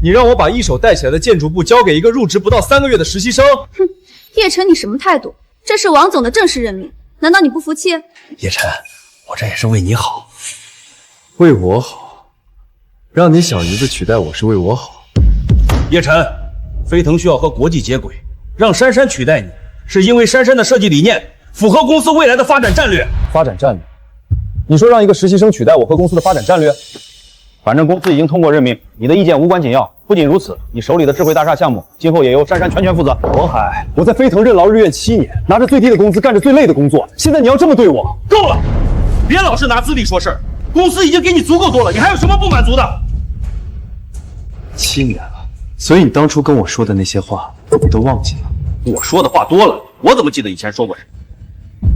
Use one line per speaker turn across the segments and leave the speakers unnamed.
你让我把一手带起来的建筑部交给一个入职不到3个月的实习生？
哼，叶晨，你什么态度？这是王总的正式任命，难道你不服气？
叶晨，我这也是为你好。
为我好？让你小姨子取代我是为我好？
叶晨，飞腾需要和国际接轨，让珊珊取代你，是因为珊珊的设计理念符合公司未来的发展战略。
发展战略？你说让一个实习生取代我和公司的发展战略？
反正公司已经通过任命，你的意见无关紧要。不仅如此，你手里的智慧大厦项目，今后也由珊珊全权负责。
渤海，我在飞腾任劳任怨7年，拿着最低的工资，干着最累的工作，现在你要这么对我？
够了！别老是拿资历说事儿，公司已经给你足够多了，你还有什么不满足的
？7年了，所以你当初跟我说的那些话，你都忘记了？
我说的话多了，我怎么记得以前说过什么？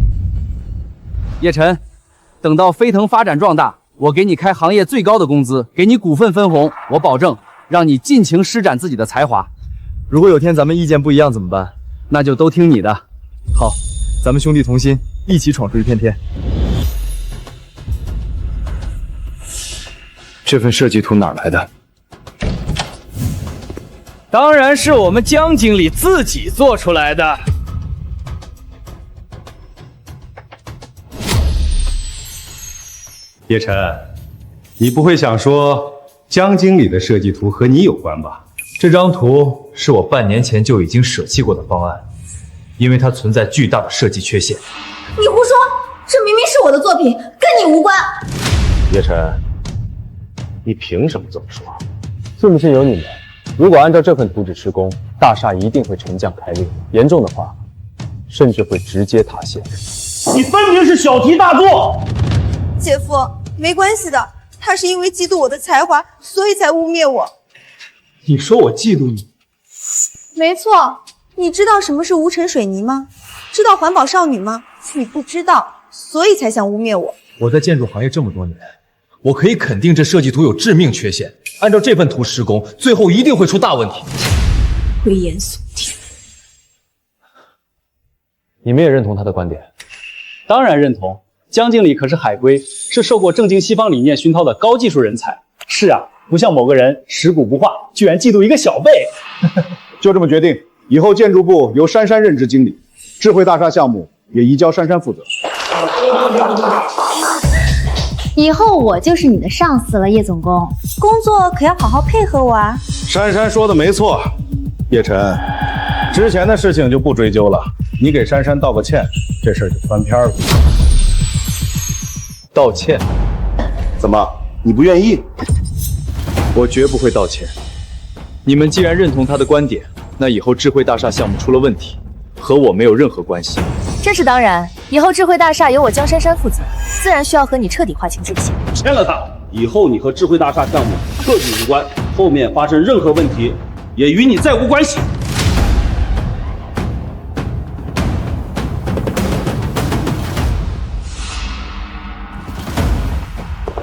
叶晨，等到飞腾发展壮大，我给你开行业最高的工资，给你股份分红，我保证让你尽情施展自己的才华。
如果有天咱们意见不一样怎么办？
那就都听你的。
好，咱们兄弟同心，一起闯出一片天。这份设计图哪儿来的？
当然是我们江经理自己做出来的。
叶晨，你不会想说江经理的设计图和你有关吧？
这张图是我半年前就已经舍弃过的方案，因为它存在巨大的设计缺陷。
你胡说！这明明是我的作品，跟你无关。
叶晨，你凭什么这么说？
信不信由你们。如果按照这份图纸施工，大厦一定会沉降开裂，严重的话，甚至会直接塌陷。
你分明是小题大做！
姐夫，没关系的，他是因为嫉妒我的才华，所以才污蔑我。
你说我嫉妒你？
没错，你知道什么是无尘水泥吗？知道环保少女吗？你不知道，所以才想污蔑我。
我在建筑行业这么多年，我可以肯定这设计图有致命缺陷。按照这份图施工，最后一定会出大问题。
危言耸听。
你们也认同他的观点？
当然认同。江经理可是海归，是受过正经西方理念熏陶的高技术人才。是啊，不像某个人食古不化，居然嫉妒一个小辈。
就这么决定，以后建筑部由珊珊任职经理，智慧大厦项目也移交珊珊负责。
以后我就是你的上司了，叶总工。
工作可要好好配合我啊。
珊珊说的没错，叶晨，之前的事情就不追究了，你给珊珊道个歉，这事儿就翻篇了。
道歉？
怎么，你不愿意？
我绝不会道歉。你们既然认同他的观点，那以后智慧大厦项目出了问题，和我没有任何关系。
这是当然，以后智慧大厦由我江珊珊负责，自然需要和你彻底划清界限。
签了它，以后你和智慧大厦项目彻底无关，后面发生任何问题，也与你再无关系。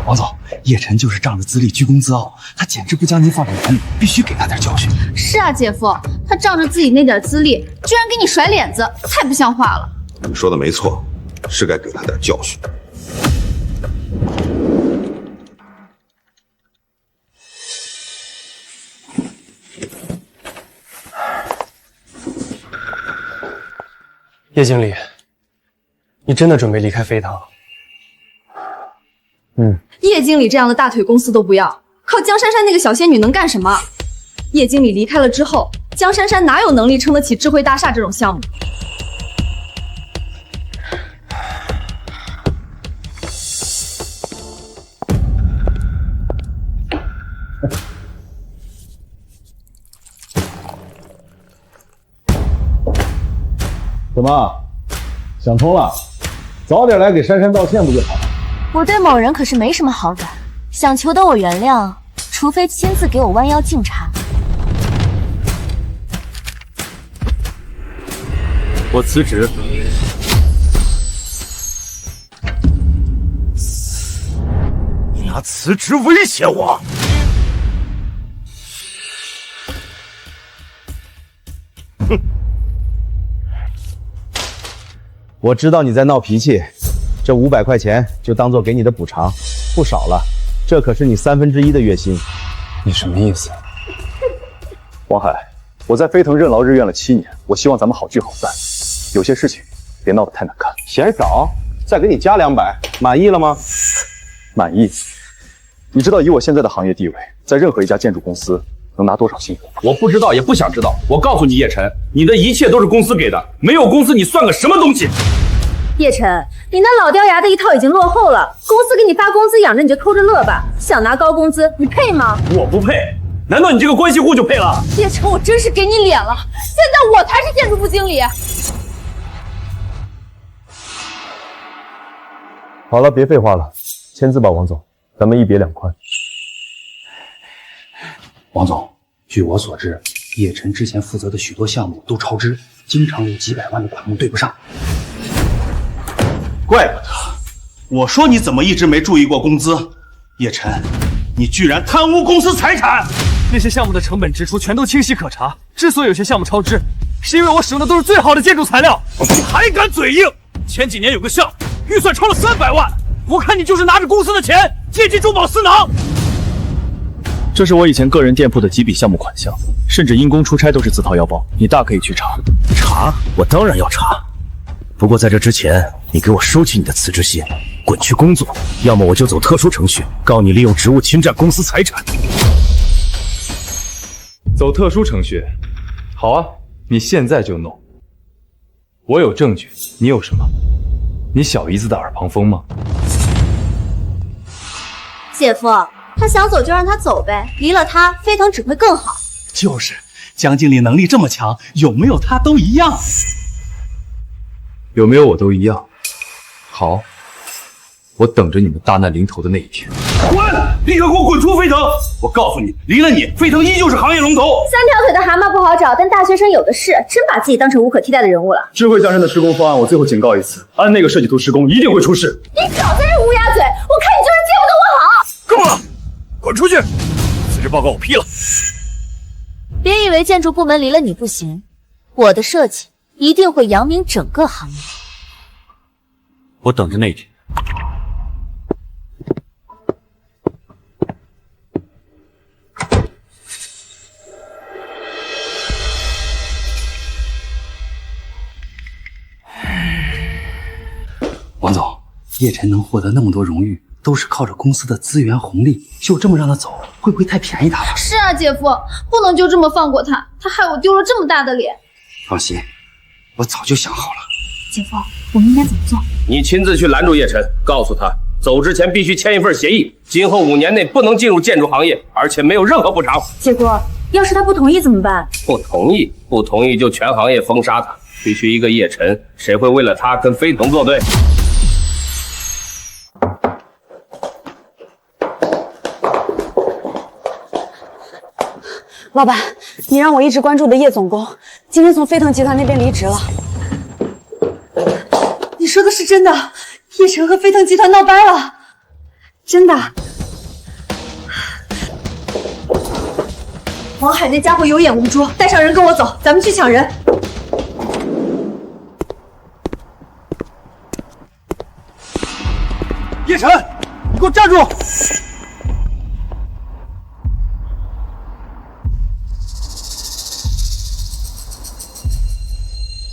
王总，叶晨就是仗着资历居功自傲，他简直不将您放在眼里，必须给他点教训。
是啊，姐夫，他仗着自己那点资历，居然给你甩脸子，太不像话了。
你说的没错，是该给他点教训。
叶经理，你真的准备离开飞腾？
叶经理这样的大腿公司都不要，靠江珊珊那个小仙女能干什么？叶经理离开了之后，江珊珊哪有能力撑得起智慧大厦这种项目？
怎么，想通了？早点来给珊珊道歉不就好了？
我对某人可是没什么好感，想求得我原谅，除非亲自给我弯腰敬茶。
我辞职。
你拿辞职威胁我？
哼！我知道你在闹脾气。这500块钱就当做给你的补偿，不少了。这可是你1/3的月薪。
你什么意思？黄海，我在飞腾任劳任怨了7年，我希望咱们好聚好散，有些事情别闹得太难看。
嫌少，再给你加200，满意了吗？
满意。你知道以我现在的行业地位，在任何一家建筑公司能拿多少薪水？
我不知道，也不想知道。我告诉你，叶晨，你的一切都是公司给的，没有公司你算个什么东西？
叶晨，你那老掉牙的一套已经落后了，公司给你发工资养着你就偷着乐吧，想拿高工资你配吗？
我不配，难道你这个关系户就配了？
叶晨，我真是给你脸了，现在我才是建筑部经理。
好了，别废话了，签字吧，王总，咱们一别两宽。
王总，据我所知，叶晨之前负责的许多项目都超支，经常有几百万的款目对不上。
怪不得，我说你怎么一直没注意过工资？叶晨，你居然贪污公司财产！
那些项目的成本支出全都清晰可查，之所以有些项目超支，是因为我使用的都是最好的建筑材料。
你还敢嘴硬？前几年有个项目预算超了300万，我看你就是拿着公司的钱借机中饱私囊。
这是我以前个人店铺的几笔项目款项，甚至因公出差都是自掏腰包，你大可以去查。
查？我当然要查。不过在这之前，你给我收起你的辞职信，滚去工作，要么我就走特殊程序，告你利用职务侵占公司财产。
走特殊程序，好啊，你现在就弄。我有证据，你有什么？你小姨子的耳旁风吗？
姐夫，他想走就让他走呗，离了他，飞腾只会更好。
就是，江经理能力这么强，有没有他都一样。
有没有我都一样。好，我等着你们大难临头的那一天。
滚！立刻给我滚出飞腾！我告诉你，离了你，飞腾依旧是行业龙头。
3条腿的蛤蟆不好找，但大学生有的是，真把自己当成无可替代的人物了。
智慧江山的施工方案，我最后警告一次，按那个设计图施工一定会出事。
你少在这乌鸦嘴，我看你就是见不得我好。
够了，滚出去！辞职报告我批了。
别以为建筑部门离了你不行，我的设计一定会扬名整个行业。
我等着那一天。
王总，叶晨能获得那么多荣誉，都是靠着公司的资源红利，就这么让他走，会不会太便宜他了？
是啊，姐夫，不能就这么放过他，他害我丢了这么大的脸。
放心，我早就想好了。
姐夫，我们应该怎么做？
你亲自去拦住叶晨，告诉他走之前必须签一份协议，今后5年内不能进入建筑行业，而且没有任何补偿。
结果要是他不同意怎么办？
不同意就全行业封杀他。区区一个叶晨，谁会为了他跟飞腾作对？
老板，你让我一直关注的叶总工，今天从飞腾集团那边离职了。你说的是真的？叶晨和飞腾集团闹掰了？真的？王海那家伙有眼无珠，带上人跟我走，咱们去抢人。
叶晨，你给我站住！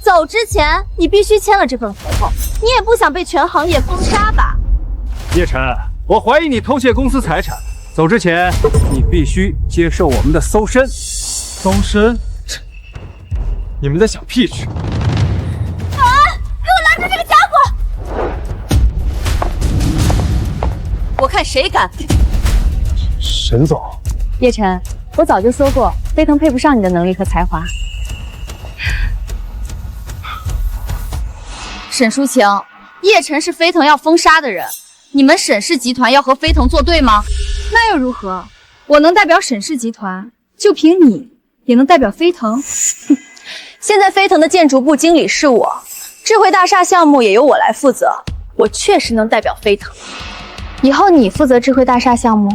走之前你必须签了这份合同，你也不想被全行业封杀吧？
叶晨，我怀疑你偷窃公司财产，走之前你必须接受我们的搜身。搜身？你们在想屁吃？
保安，给我拦住这个家伙！我看谁敢！
沈总，
叶晨，我早就说过，飞腾配不上你的能力和才华。
沈淑晴，叶晨是飞腾要封杀的人，你们沈氏集团要和飞腾作对吗？那又如何？我能代表沈氏集团，就凭你也能代表飞腾？
现在飞腾的建筑部经理是我，智慧大厦项目也由我来负责，我确实能代表飞腾。
以后你负责智慧大厦项目，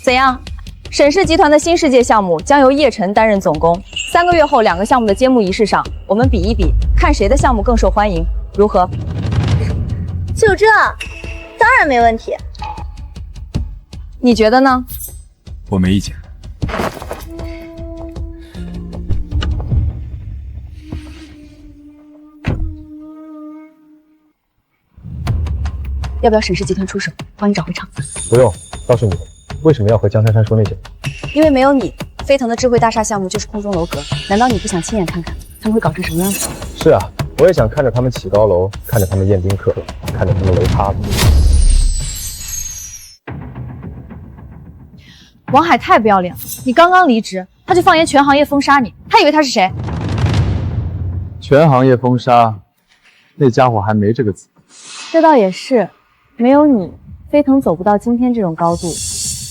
怎样？沈氏集团的新世界项目将由叶晨担任总工，3个月后2个项目的揭幕仪式上，我们比一比，看谁的项目更受欢迎。如何？
就这，当然没问题。
你觉得呢？
我没意见。
要不要沈氏集团出手，帮你找回场子？
不用，倒是你，为什么要和江珊珊说那些？
因为没有你，飞腾的智慧大厦项目就是空中楼阁。难道你不想亲眼看看他们会搞成什么样子？
是啊，我也想看着他们起高楼，看着他们宴宾客，看着他们楼塌了。
王海太不要脸了！你刚刚离职，他就放言全行业封杀你，他以为他是谁？
全行业封杀，那家伙还没这个资格。
这倒也是，没有你，飞腾走不到今天这种高度。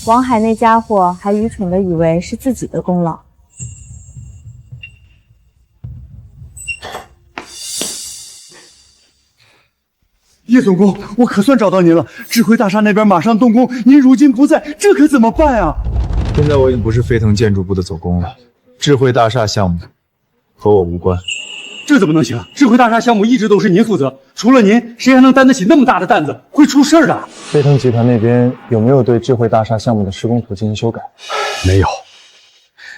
王海那家伙还愚蠢的以为是自己的功劳。
叶总工，我可算找到您了！智慧大厦那边马上动工，您如今不在，这可怎么办啊？
现在我已经不是飞腾建筑部的总工了，智慧大厦项目和我无关。
这怎么能行？智慧大厦项目一直都是您负责，除了您，谁还能担得起那么大的担子？会出事的。
飞腾集团那边有没有对智慧大厦项目的施工图进行修改？
没有。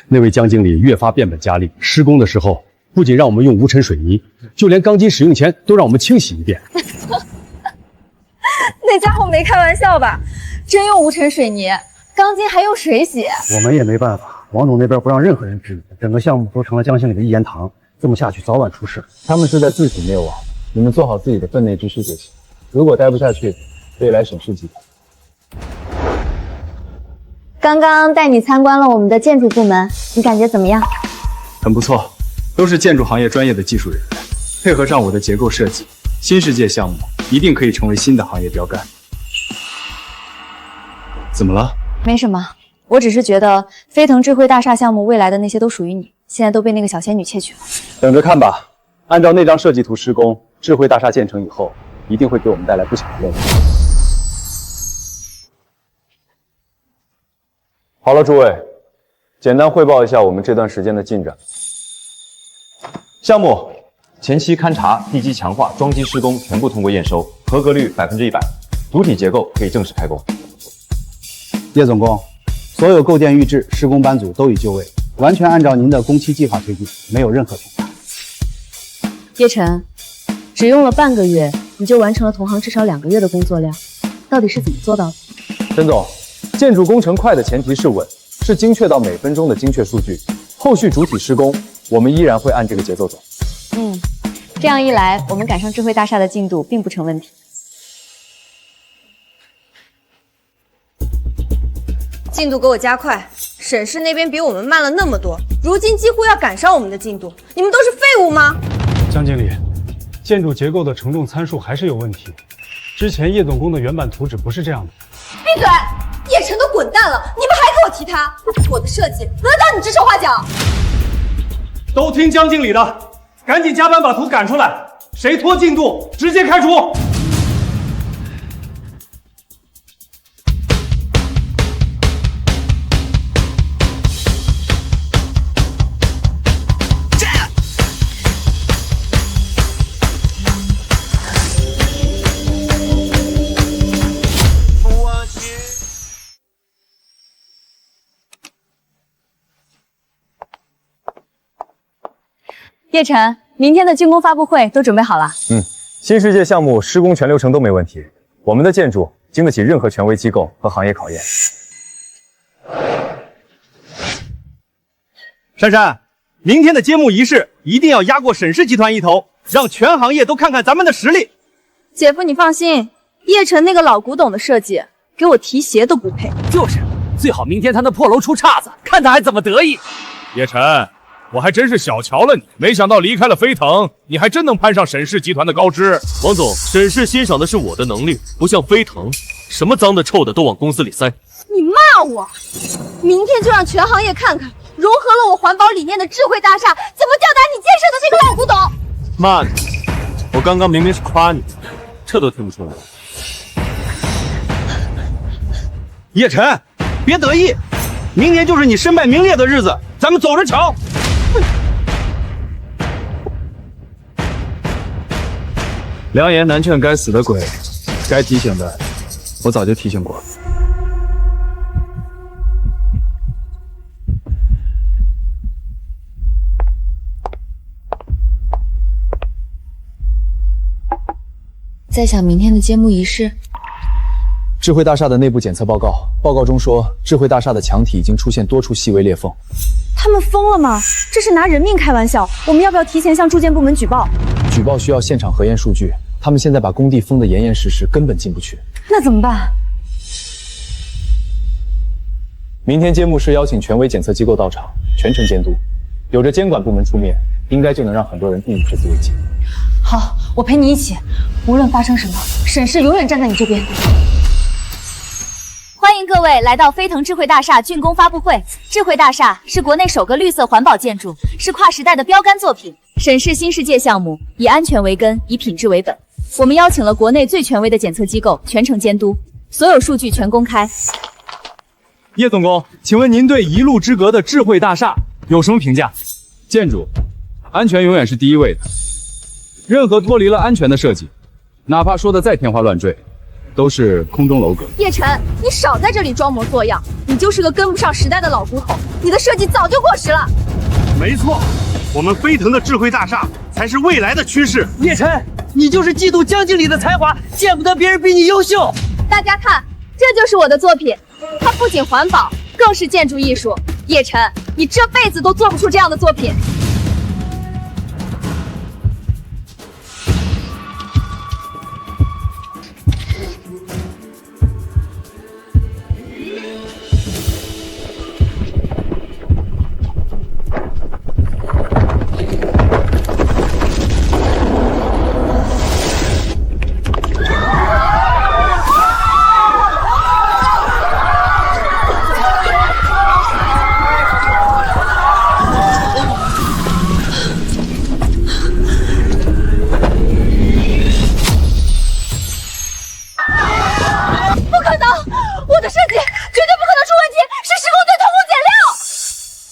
那位江经理越发变本加厉，施工的时候不仅让我们用无尘水泥，就连钢筋使用前都让我们清洗一遍。
那家伙没开玩笑吧？真用无尘水泥，钢筋还用水洗？
我们也没办法，王总那边不让任何人质疑，整个项目都成了江经理的一言堂。这么下去，早晚出事。
他们是在自取灭亡，你们做好自己的分内之事就行。如果待不下去，可以来沈氏集团。
刚刚带你参观了我们的建筑部门，你感觉怎么样？
很不错，都是建筑行业专业的技术人员，配合上我的结构设计，新世界项目一定可以成为新的行业标杆。怎么了？
没什么，我只是觉得飞腾智慧大厦项目未来的那些都属于你，现在都被那个小仙女窃取了。
等着看吧，按照那张设计图施工，智慧大厦建成以后，一定会给我们带来不小的任务。
好了，诸位，简单汇报一下我们这段时间的进展。
项目前期勘察、地基强化、桩基施工全部通过验收，合格率100%，主体结构可以正式开工。
叶总工，所有构件预制、施工班组都已就位，完全按照您的工期计划推进，没有任何偏差。
叶晨，只用了半个月，你就完成了同行至少2个月的工作量，到底是怎么做到的？
陈总，建筑工程快的前提是稳，是精确到每分钟的精确数据。后续主体施工，我们依然会按这个节奏走。
这样一来，我们赶上智慧大厦的进度并不成问题。
进度给我加快，沈氏那边比我们慢了那么多，如今几乎要赶上我们的进度，你们都是废物吗？
江经理，建筑结构的承重参数还是有问题，之前叶总工的原版图纸不是这样的。
闭嘴！叶晨都滚蛋了，你们还给我提他？我的设计轮到你指手画脚？
都听江经理的，赶紧加班把图赶出来，谁拖进度直接开除。
叶晨，明天的竣工发布会都准备好了。
新世界项目施工全流程都没问题，我们的建筑经得起任何权威机构和行业考验。
珊珊，明天的揭幕仪式一定要压过沈氏集团一头，让全行业都看看咱们的实力。
姐夫，你放心，叶晨那个老古董的设计，给我提鞋都不配。
就是，最好明天他那破楼出岔子，看他还怎么得意。
叶晨，我还真是小瞧了你，没想到离开了飞腾，你还真能攀上沈氏集团的高枝。
王总，沈氏欣赏的是我的能力，不像飞腾，什么脏的臭的都往公司里塞。
你骂我，明天就让全行业看看，融合了我环保理念的智慧大厦怎么吊打你建设的这个老古董。
骂你？我刚刚明明是夸你，这都听不出来。
叶晨，别得意，明年就是你身败名裂的日子，咱们走着瞧。
良言难劝该死的鬼，该提醒的我早就提醒过了。
在想明天的揭幕仪式，
智慧大厦的内部检测报告，报告中说，智慧大厦的墙体已经出现多处细微裂缝。
他们疯了吗？这是拿人命开玩笑！我们要不要提前向住建部门举报？
举报需要现场核验数据，他们现在把工地封得严严实实，根本进不去。
那怎么办？
明天揭幕式邀请权威检测机构到场，全程监督，有着监管部门出面，应该就能让很多人避免这次危机。
好，我陪你一起，无论发生什么，沈氏永远站在你这边。
欢迎各位来到飞腾智慧大厦竣工发布会。智慧大厦是国内首个绿色环保建筑，是跨时代的标杆作品。沈氏新世界项目以安全为根，以品质为本。我们邀请了国内最权威的检测机构全程监督，所有数据全公开。
叶总工，请问您对一路之隔的智慧大厦有什么评价？建筑安全永远是第一位的，任何脱离了安全的设计，哪怕说的再天花乱坠，都是空中楼阁。
叶晨，你少在这里装模作样，你就是个跟不上时代的老骨头，你的设计早就过时了。
没错，我们飞腾的智慧大厦才是未来的趋势。
叶晨，你就是嫉妒江经理的才华，见不得别人比你优秀。
大家看，这就是我的作品，它不仅环保，更是建筑艺术。叶晨，你这辈子都做不出这样的作品。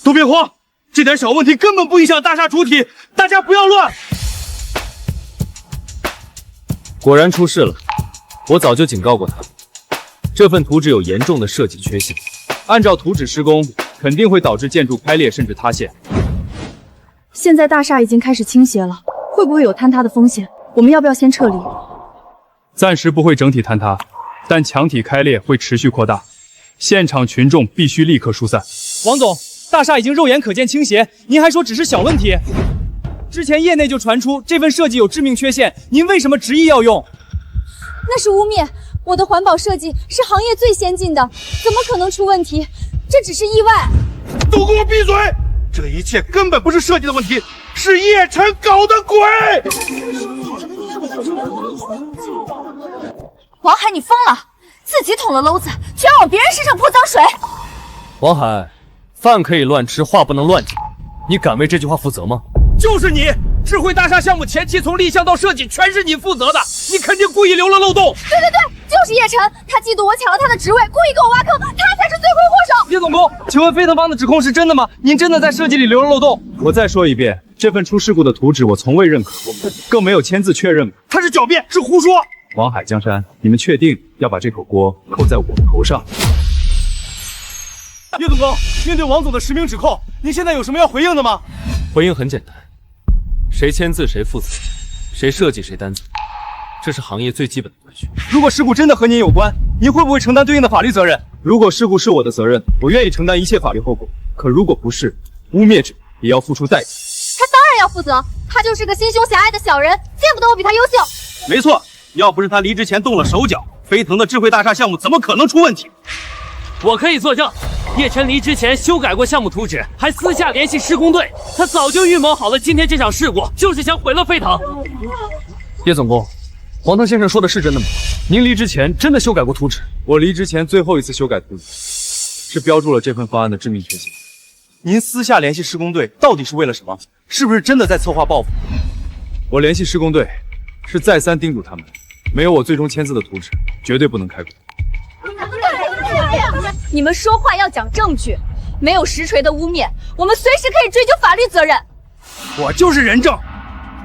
都别慌，这点小问题根本不影响大厦主体，大家不要乱。
果然出事了，我早就警告过他，这份图纸有严重的设计缺陷，
按照图纸施工，肯定会导致建筑开裂甚至塌陷。
现在大厦已经开始倾斜了，会不会有坍塌的风险？我们要不要先撤离？
暂时不会整体坍塌，但墙体开裂会持续扩大，现场群众必须立刻疏散。王总，大厦已经肉眼可见倾斜，您还说只是小问题？之前业内就传出这份设计有致命缺陷，您为什么执意要用？
那是污蔑，我的环保设计是行业最先进的，怎么可能出问题？这只是意外。
都给我闭嘴！这一切根本不是设计的问题，是叶晨搞的鬼！
王海，你疯了！自己捅了篓子，却要往别人身上泼脏水。
王海，饭可以乱吃，话不能乱讲，你敢为这句话负责吗？
就是你！智慧大厦项目前期从立项到设计全是你负责的，你肯定故意留了漏洞。
对，就是叶晨，他嫉妒我抢了他的职位，故意给我挖坑，他才是罪魁祸首。
叶总工，请问飞腾方的指控是真的吗？您真的在设计里留了漏洞？我再说一遍，这份出事故的图纸我从未认可过，更没有签字确认过。
他是狡辩，是胡说。
王海、江山，你们确定要把这口锅扣在我头上？
叶总工，面对王总的实名指控，您现在有什么要回应的吗？
回应很简单，谁签字谁负责，谁设计谁担责，这是行业最基本的规矩。
如果事故真的和您有关，您会不会承担对应的法律责任？如果事故是我的责任，我愿意承担一切法律后果。可如果不是，污蔑者也要付出代价。
他当然要负责，他就是个心胸狭隘的小人，见不得我比他优秀。
没错，要不是他离职前动了手脚，飞腾的智慧大厦项目怎么可能出问题？
我可以作证，叶晨离职前修改过项目图纸，还私下联系施工队。他早就预谋好了今天这场事故，就是想毁了飞腾。
叶总工，王腾先生说的是真的吗？您离职前真的修改过图纸？我离职前最后一次修改图纸，是标注了这份方案的致命缺陷。
您私下联系施工队，到底是为了什么？是不是真的在策划报复？
我联系施工队，是再三叮嘱他们，没有我最终签字的图纸，绝对不能开工。
你们说话要讲证据，没有实锤的污蔑，我们随时可以追究法律责任。
我就是人证，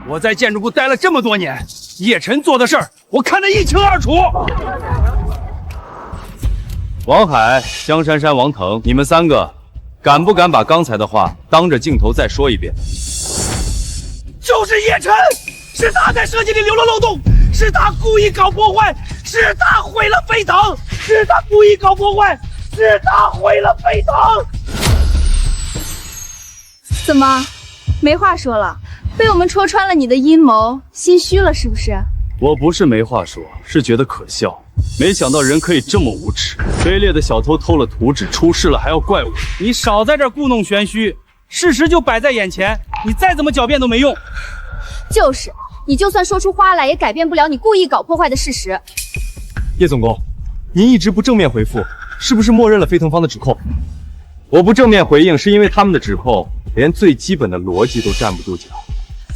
我在建筑部待了这么多年，叶晨做的事儿，我看得一清二楚。
王海、江珊珊、王腾，你们三个敢不敢把刚才的话当着镜头再说一遍？
就是叶晨，是他在设计里留了漏洞，是他故意搞破坏，是他毁了飞腾。是他故意搞破坏，是他毁了飞腾。
怎么，没话说了？被我们戳穿了你的阴谋，心虚了是不是？
我不是没话说，是觉得可笑。没想到人可以这么无耻，卑劣的小偷偷了图纸，出事了还要怪我。
你少在这儿故弄玄虚，事实就摆在眼前，你再怎么狡辩都没用。
就是，你就算说出花来，也改变不了你故意搞破坏的事实。
叶总工，您一直不正面回复，是不是默认了飞腾方的指控？我不正面回应，是因为他们的指控连最基本的逻辑都站不住脚。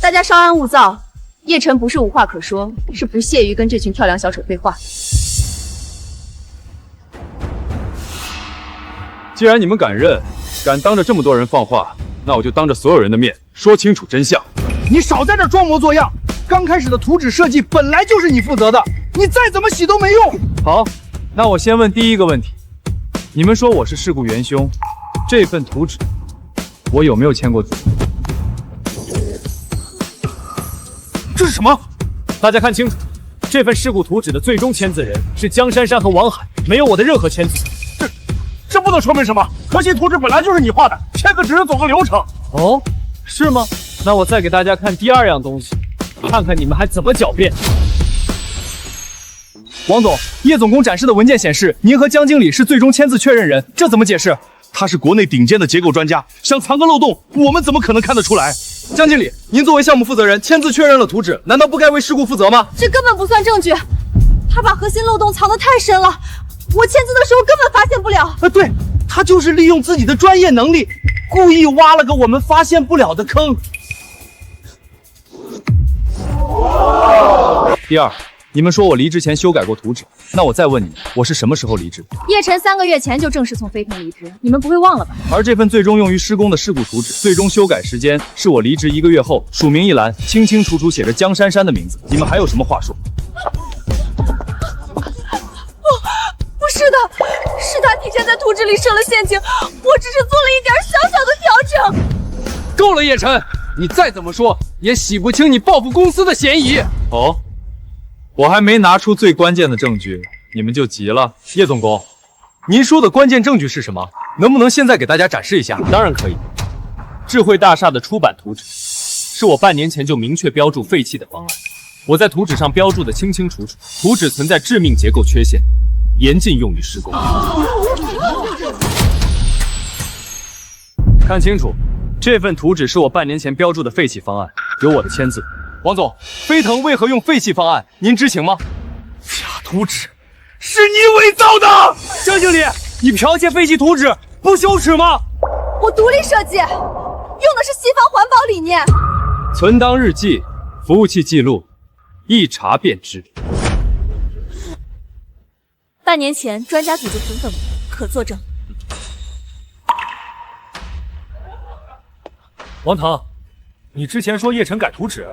大家稍安勿躁，叶晨不是无话可说，是不屑于跟这群跳梁小丑对话。
既然你们敢认，敢当着这么多人放话，那我就当着所有人的面说清楚真相。
你少在这装模作样，刚开始的图纸设计本来就是你负责的，你再怎么洗都没用。
好，那我先问第一个问题，你们说我是事故元凶，这份图纸我有没有签过字？
这是什么？大家看清楚，这份事故图纸的最终签字人是江珊珊和王海，没有我的任何签字。
这不能说明什么，可惜图纸本来就是你画的，签个只是走个流程。
哦，是吗？那我再给大家看第二样东西，看看你们还怎么狡辩。
王总，叶总工展示的文件显示，您和江经理是最终签字确认人，这怎么解释？
他是国内顶尖的结构专家，想藏个漏洞，我们怎么可能看得出来？
江经理，您作为项目负责人，签字确认了图纸，难道不该为事故负责吗？
这根本不算证据，他把核心漏洞藏得太深了，我签字的时候根本发现不了。
对，他就是利用自己的专业能力，故意挖了个我们发现不了的坑。
第二，你们说我离职前修改过图纸，那我再问你，我是什么时候离职？
叶晨3个月前就正式从飞腾离职，你们不会忘了吧？
而这份最终用于施工的事故图纸，最终修改时间是我离职1个月后，署名一栏，清清楚楚写着江珊珊的名字。你们还有什么话说？
不是的，是他提前在图纸里设了陷阱，我只是做了一点小小的调整。
够了，叶晨，你再怎么说也洗不清你报复公司的嫌疑。
哦，我还没拿出最关键的证据，你们就急了。
叶总工，您说的关键证据是什么？能不能现在给大家展示一下？
当然可以。智慧大厦的出版图纸是我半年前就明确标注废弃的方案，我在图纸上标注的清清楚楚，图纸存在致命结构缺陷，严禁用于施工。
看清楚，这份图纸是我半年前标注的废弃方案，有我的签字。
王总，飞腾为何用废弃方案？您知情吗？
假图纸是你伪造的！
江经理，你剽窃废弃图纸，不羞耻吗？
我独立设计，用的是西方环保理念。
存档日记，服务器记录，一查便知。
半年前专家组就存本，可作证。
王腾，你之前说叶晨改图纸，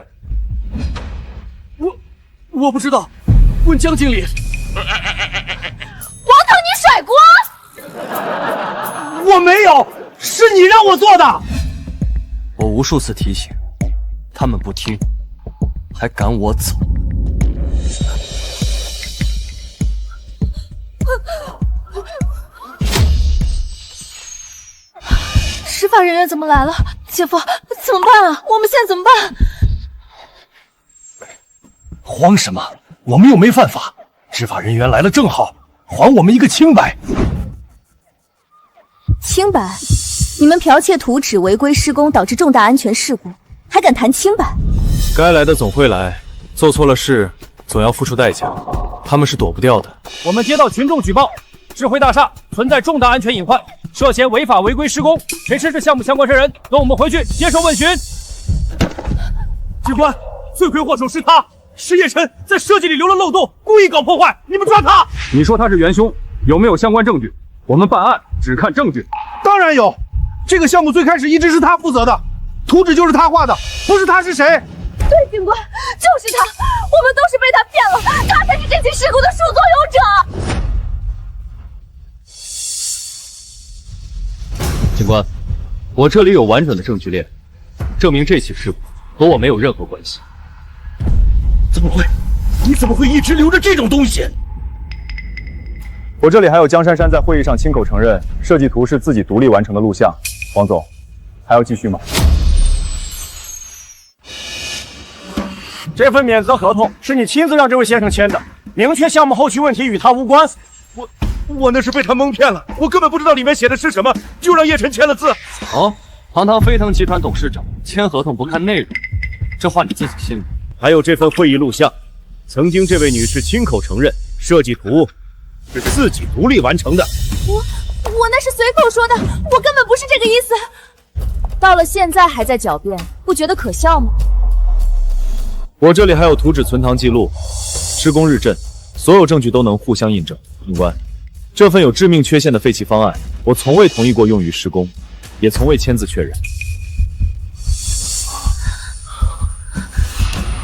我不知道，问江经理。
王腾，你甩锅！
我没有，是你让我做的。
我无数次提醒，他们不听，还赶我走。
执法人员怎么来了？姐夫，怎么办啊？我们现在怎么办？
慌什么？我们又没犯法，执法人员来了正好，还我们一个清白。
清白？你们剽窃图纸、违规施工，导致重大安全事故，还敢谈清白？
该来的总会来，做错了事总要付出代价，他们是躲不掉的。
我们接到群众举报，智慧大厦存在重大安全隐患，涉嫌违法违规施工，谁是这项目相关人员？跟我们回去接受问询。
警官，罪魁祸首是他，是叶晨在设计里留了漏洞，故意搞破坏，你们抓他！
你说他是元凶，有没有相关证据？我们办案只看证据。
当然有，这个项目最开始一直是他负责的，图纸就是他画的，不是他是谁？
对，警官，就是他，我们都是被他骗了，他才是这起事故的始作俑者。
警官，我这里有完整的证据链，证明这起事故和我没有任何关系。
怎么会？你怎么会一直留着这种东西？
我这里还有江珊珊在会议上亲口承认设计图是自己独立完成的录像。王总，还要继续吗？
这份免责合同是你亲自让这位先生签的，明确项目后续问题与他无关。我那是被他蒙骗了，我根本不知道里面写的是什么，就让叶晨签了字。
哦，堂堂飞腾集团董事长签合同不看内容，这话你自己信吗？
还有这份会议录像，曾经这位女士亲口承认，设计图是自己独立完成的。
我那是随口说的，我根本不是这个意思。到了现在还在狡辩，不觉得可笑吗？
我这里还有图纸存档记录、施工日阵，所有证据都能互相印证。警官，这份有致命缺陷的废弃方案，我从未同意过用于施工，也从未签字确认。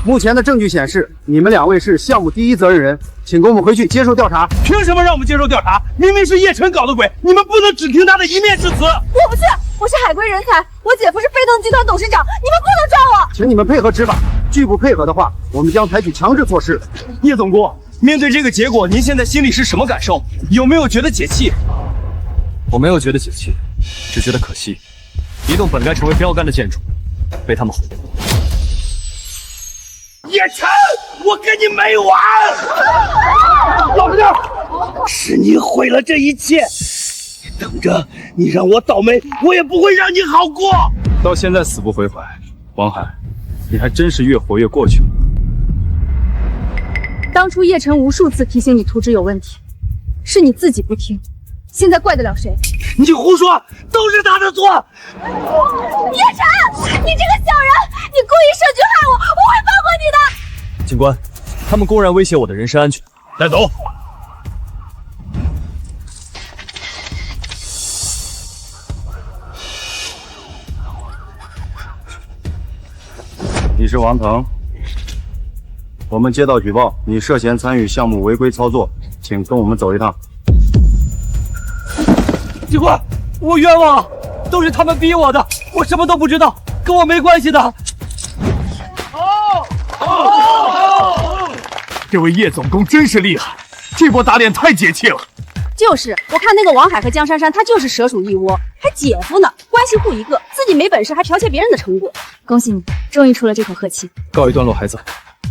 目前的证据显示，你们2位是项目第一责任人，请跟我们回去接受调查。
凭什么让我们接受调查？明明是叶晨搞的鬼，你们不能只听他的一面之词。
我不去，我是海归人才，我姐夫是飞腾集团董事长，你们不能抓我。
请你们配合执法，拒不配合的话，我们将采取强制措施。
叶总工，面对这个结果，您现在心里是什么感受？有没有觉得解气？
我没有觉得解气，只觉得可惜。一栋本该成为标杆的建筑，被他们毁了。
叶晨，我跟你没完！老实点，是你毁了这一切。你等着，你让我倒霉，我也不会让你好过。
到现在死不悔改，王海，你还真是越活越过去了。
当初叶晨无数次提醒你图纸有问题，是你自己不听，现在怪得了谁？
你胡说，都是他的错。
叶晨，你这个小人，你故意设局害我，我会放过你的。
警官，他们公然威胁我的人身安全，
带走。
你是王腾，我们接到举报，你涉嫌参与项目违规操作，请跟我们走一趟。
警官，我冤枉，都是他们逼我的，我什么都不知道，跟我没关系的。
这位叶总工真是厉害，这波打脸太解气了。
就是，我看那个王海和江珊珊，他就是蛇鼠一窝，还姐夫呢，关系户一个，自己没本事还剽窃别人的成果。恭喜你，终于出了这口恶气。
告一段落还早，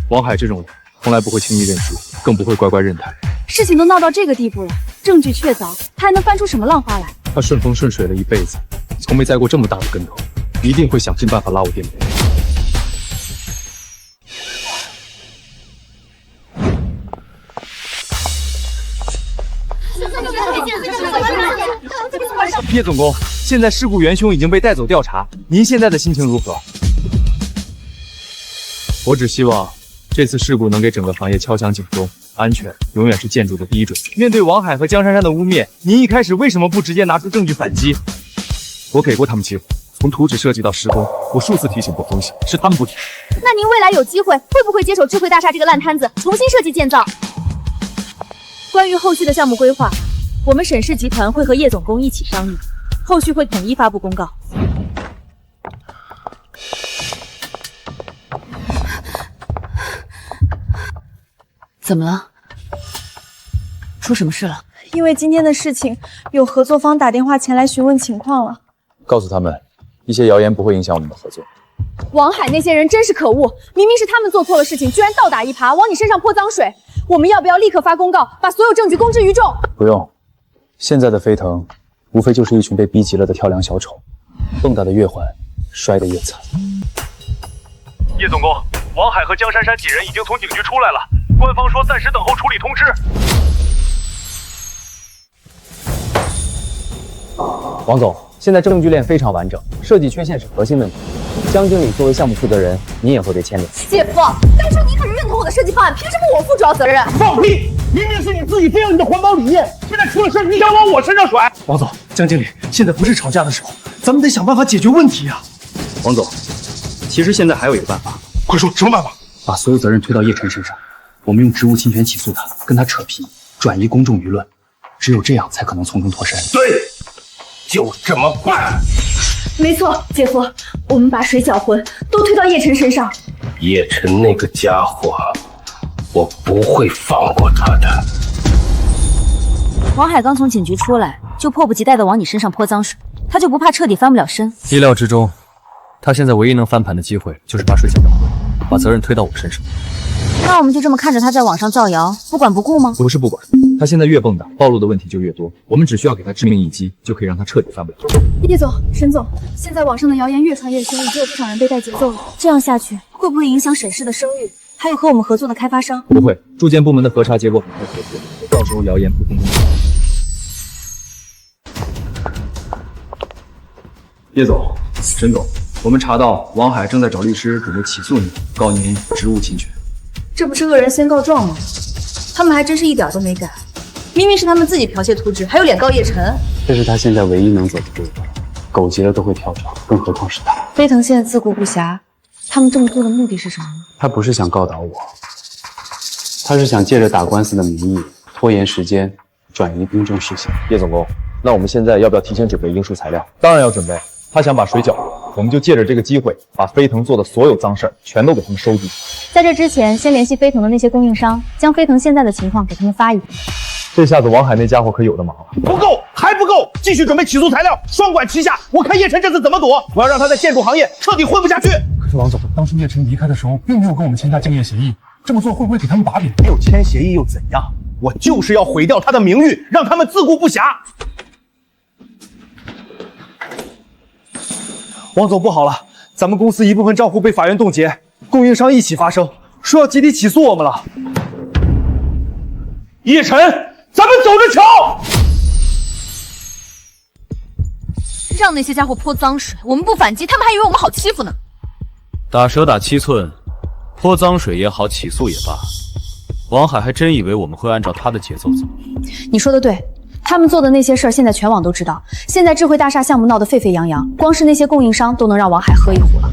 王海这种人从来不会轻易认输，更不会乖乖认栽。
事情都闹到这个地步了，证据确凿，他还能翻出什么浪花来？
他顺风顺水了一辈子，从没栽过这么大的跟头，一定会想尽办法拉我垫背。
叶总工，现在事故元凶已经被带走调查，您现在的心情如何？
我只希望这次事故能给整个行业敲响警钟，安全永远是建筑的第一准则。
面对王海和江珊珊的污蔑，您一开始为什么不直接拿出证据反击？
我给过他们机会，从图纸设计到施工，我数次提醒过风险，是他们不听。
那您未来有机会，会不会接手智慧大厦这个烂摊子，重新设计建造？关于后续的项目规划，我们沈氏集团会和叶总工一起商议，后续会统一发布公告。
怎么了？出什么事了？
因为今天的事情，有合作方打电话前来询问情况了。
告诉他们，一些谣言不会影响我们的合作。
王海那些人真是可恶，明明是他们做错了事情，居然倒打一耙，往你身上泼脏水。我们要不要立刻发公告，把所有证据公之于众？
不用，现在的飞腾，无非就是一群被逼急了的跳梁小丑，蹦跶的越缓，摔得越惨。
叶总工，王海和江珊珊几人已经从警局出来了，官方说暂时等候处理通知。
王总，现在证据链非常完整，设计缺陷是核心问题。江经理作为项目负责人，你也会被牵连。
姐夫，当初你可是认同我的设计方案，凭什么我负主要责任？
放屁！明明是你自己非要你的环保理念，现在出了事你想往我身上甩？
王总，江经理，现在不是吵架的时候，咱们得想办法解决问题啊！
王总，其实现在还有一个办法，
快说，什么办法？
把所有责任推到叶晨身上，我们用职务侵权起诉他，跟他扯皮，转移公众舆论，只有这样才可能从中脱身。
对，就这么办。
没错，姐夫，我们把水搅浑都推到叶晨身上。
叶晨那个家伙，我不会放过他的。
王海刚从警局出来，就迫不及待地往你身上泼脏水，他就不怕彻底翻不了身？
意料之中，他现在唯一能翻盘的机会就是把水搅浑，把责任推到我身上。
那我们就这么看着他在网上造谣，不管不顾吗？
不是不管，他现在越蹦跶，暴露的问题就越多。我们只需要给他致命一击，就可以让他彻底翻不了身。
叶总、沈总，现在网上的谣言越传越凶，已经有不少人被带节奏了。
这样下去，会不会影响沈氏的声誉？还有和我们合作的开发商？
不会，住建部门的核查结果很快出，到时候谣言不空公开。叶总、沈总，我们查到王海正在找律师准备起诉您，告您职务侵权。
这不是恶人先告状吗？他们还真是一点都没改，明明是他们自己剽窃图纸，还有脸告叶晨。
这是他现在唯一能走的路，狗急了都会跳蚤，更何况是他。
飞腾现在自顾不暇，他们这么做的目的是什么呢？
他不是想告倒我，他是想借着打官司的名义拖延时间，转移公众视线。
叶总工，那我们现在要不要提前准备应书材料？当然要准备。他想把水搅浑，我们就借着这个机会，把飞腾做的所有脏事儿全都给他们收进去。
在这之前，先联系飞腾的那些供应商，将飞腾现在的情况给他们发一遍。
这下子王海那家伙可有的忙了。
不够，还不够，继续准备起诉材料，双管齐下。我看叶晨这次怎么躲，我要让他在建筑行业彻底混不下去。
可是王总，当初叶晨离开的时候，并没有跟我们签下竞业协议，这么做会不会给他们把柄？
没有签协议又怎样？我就是要毁掉他的名誉，让他们自顾不暇。
王总，不好了，咱们公司一部分账户被法院冻结，供应商一起发声，说要集体起诉我们了。
叶晨，咱们走着瞧！
让那些家伙泼脏水，我们不反击，他们还以为我们好欺负呢。
打蛇打7寸，泼脏水也好，起诉也罢，王海还真以为我们会按照他的节奏走。
你说的对。他们做的那些事儿，现在全网都知道。现在智慧大厦项目闹得沸沸扬扬，光是那些供应商都能让王海喝一壶了。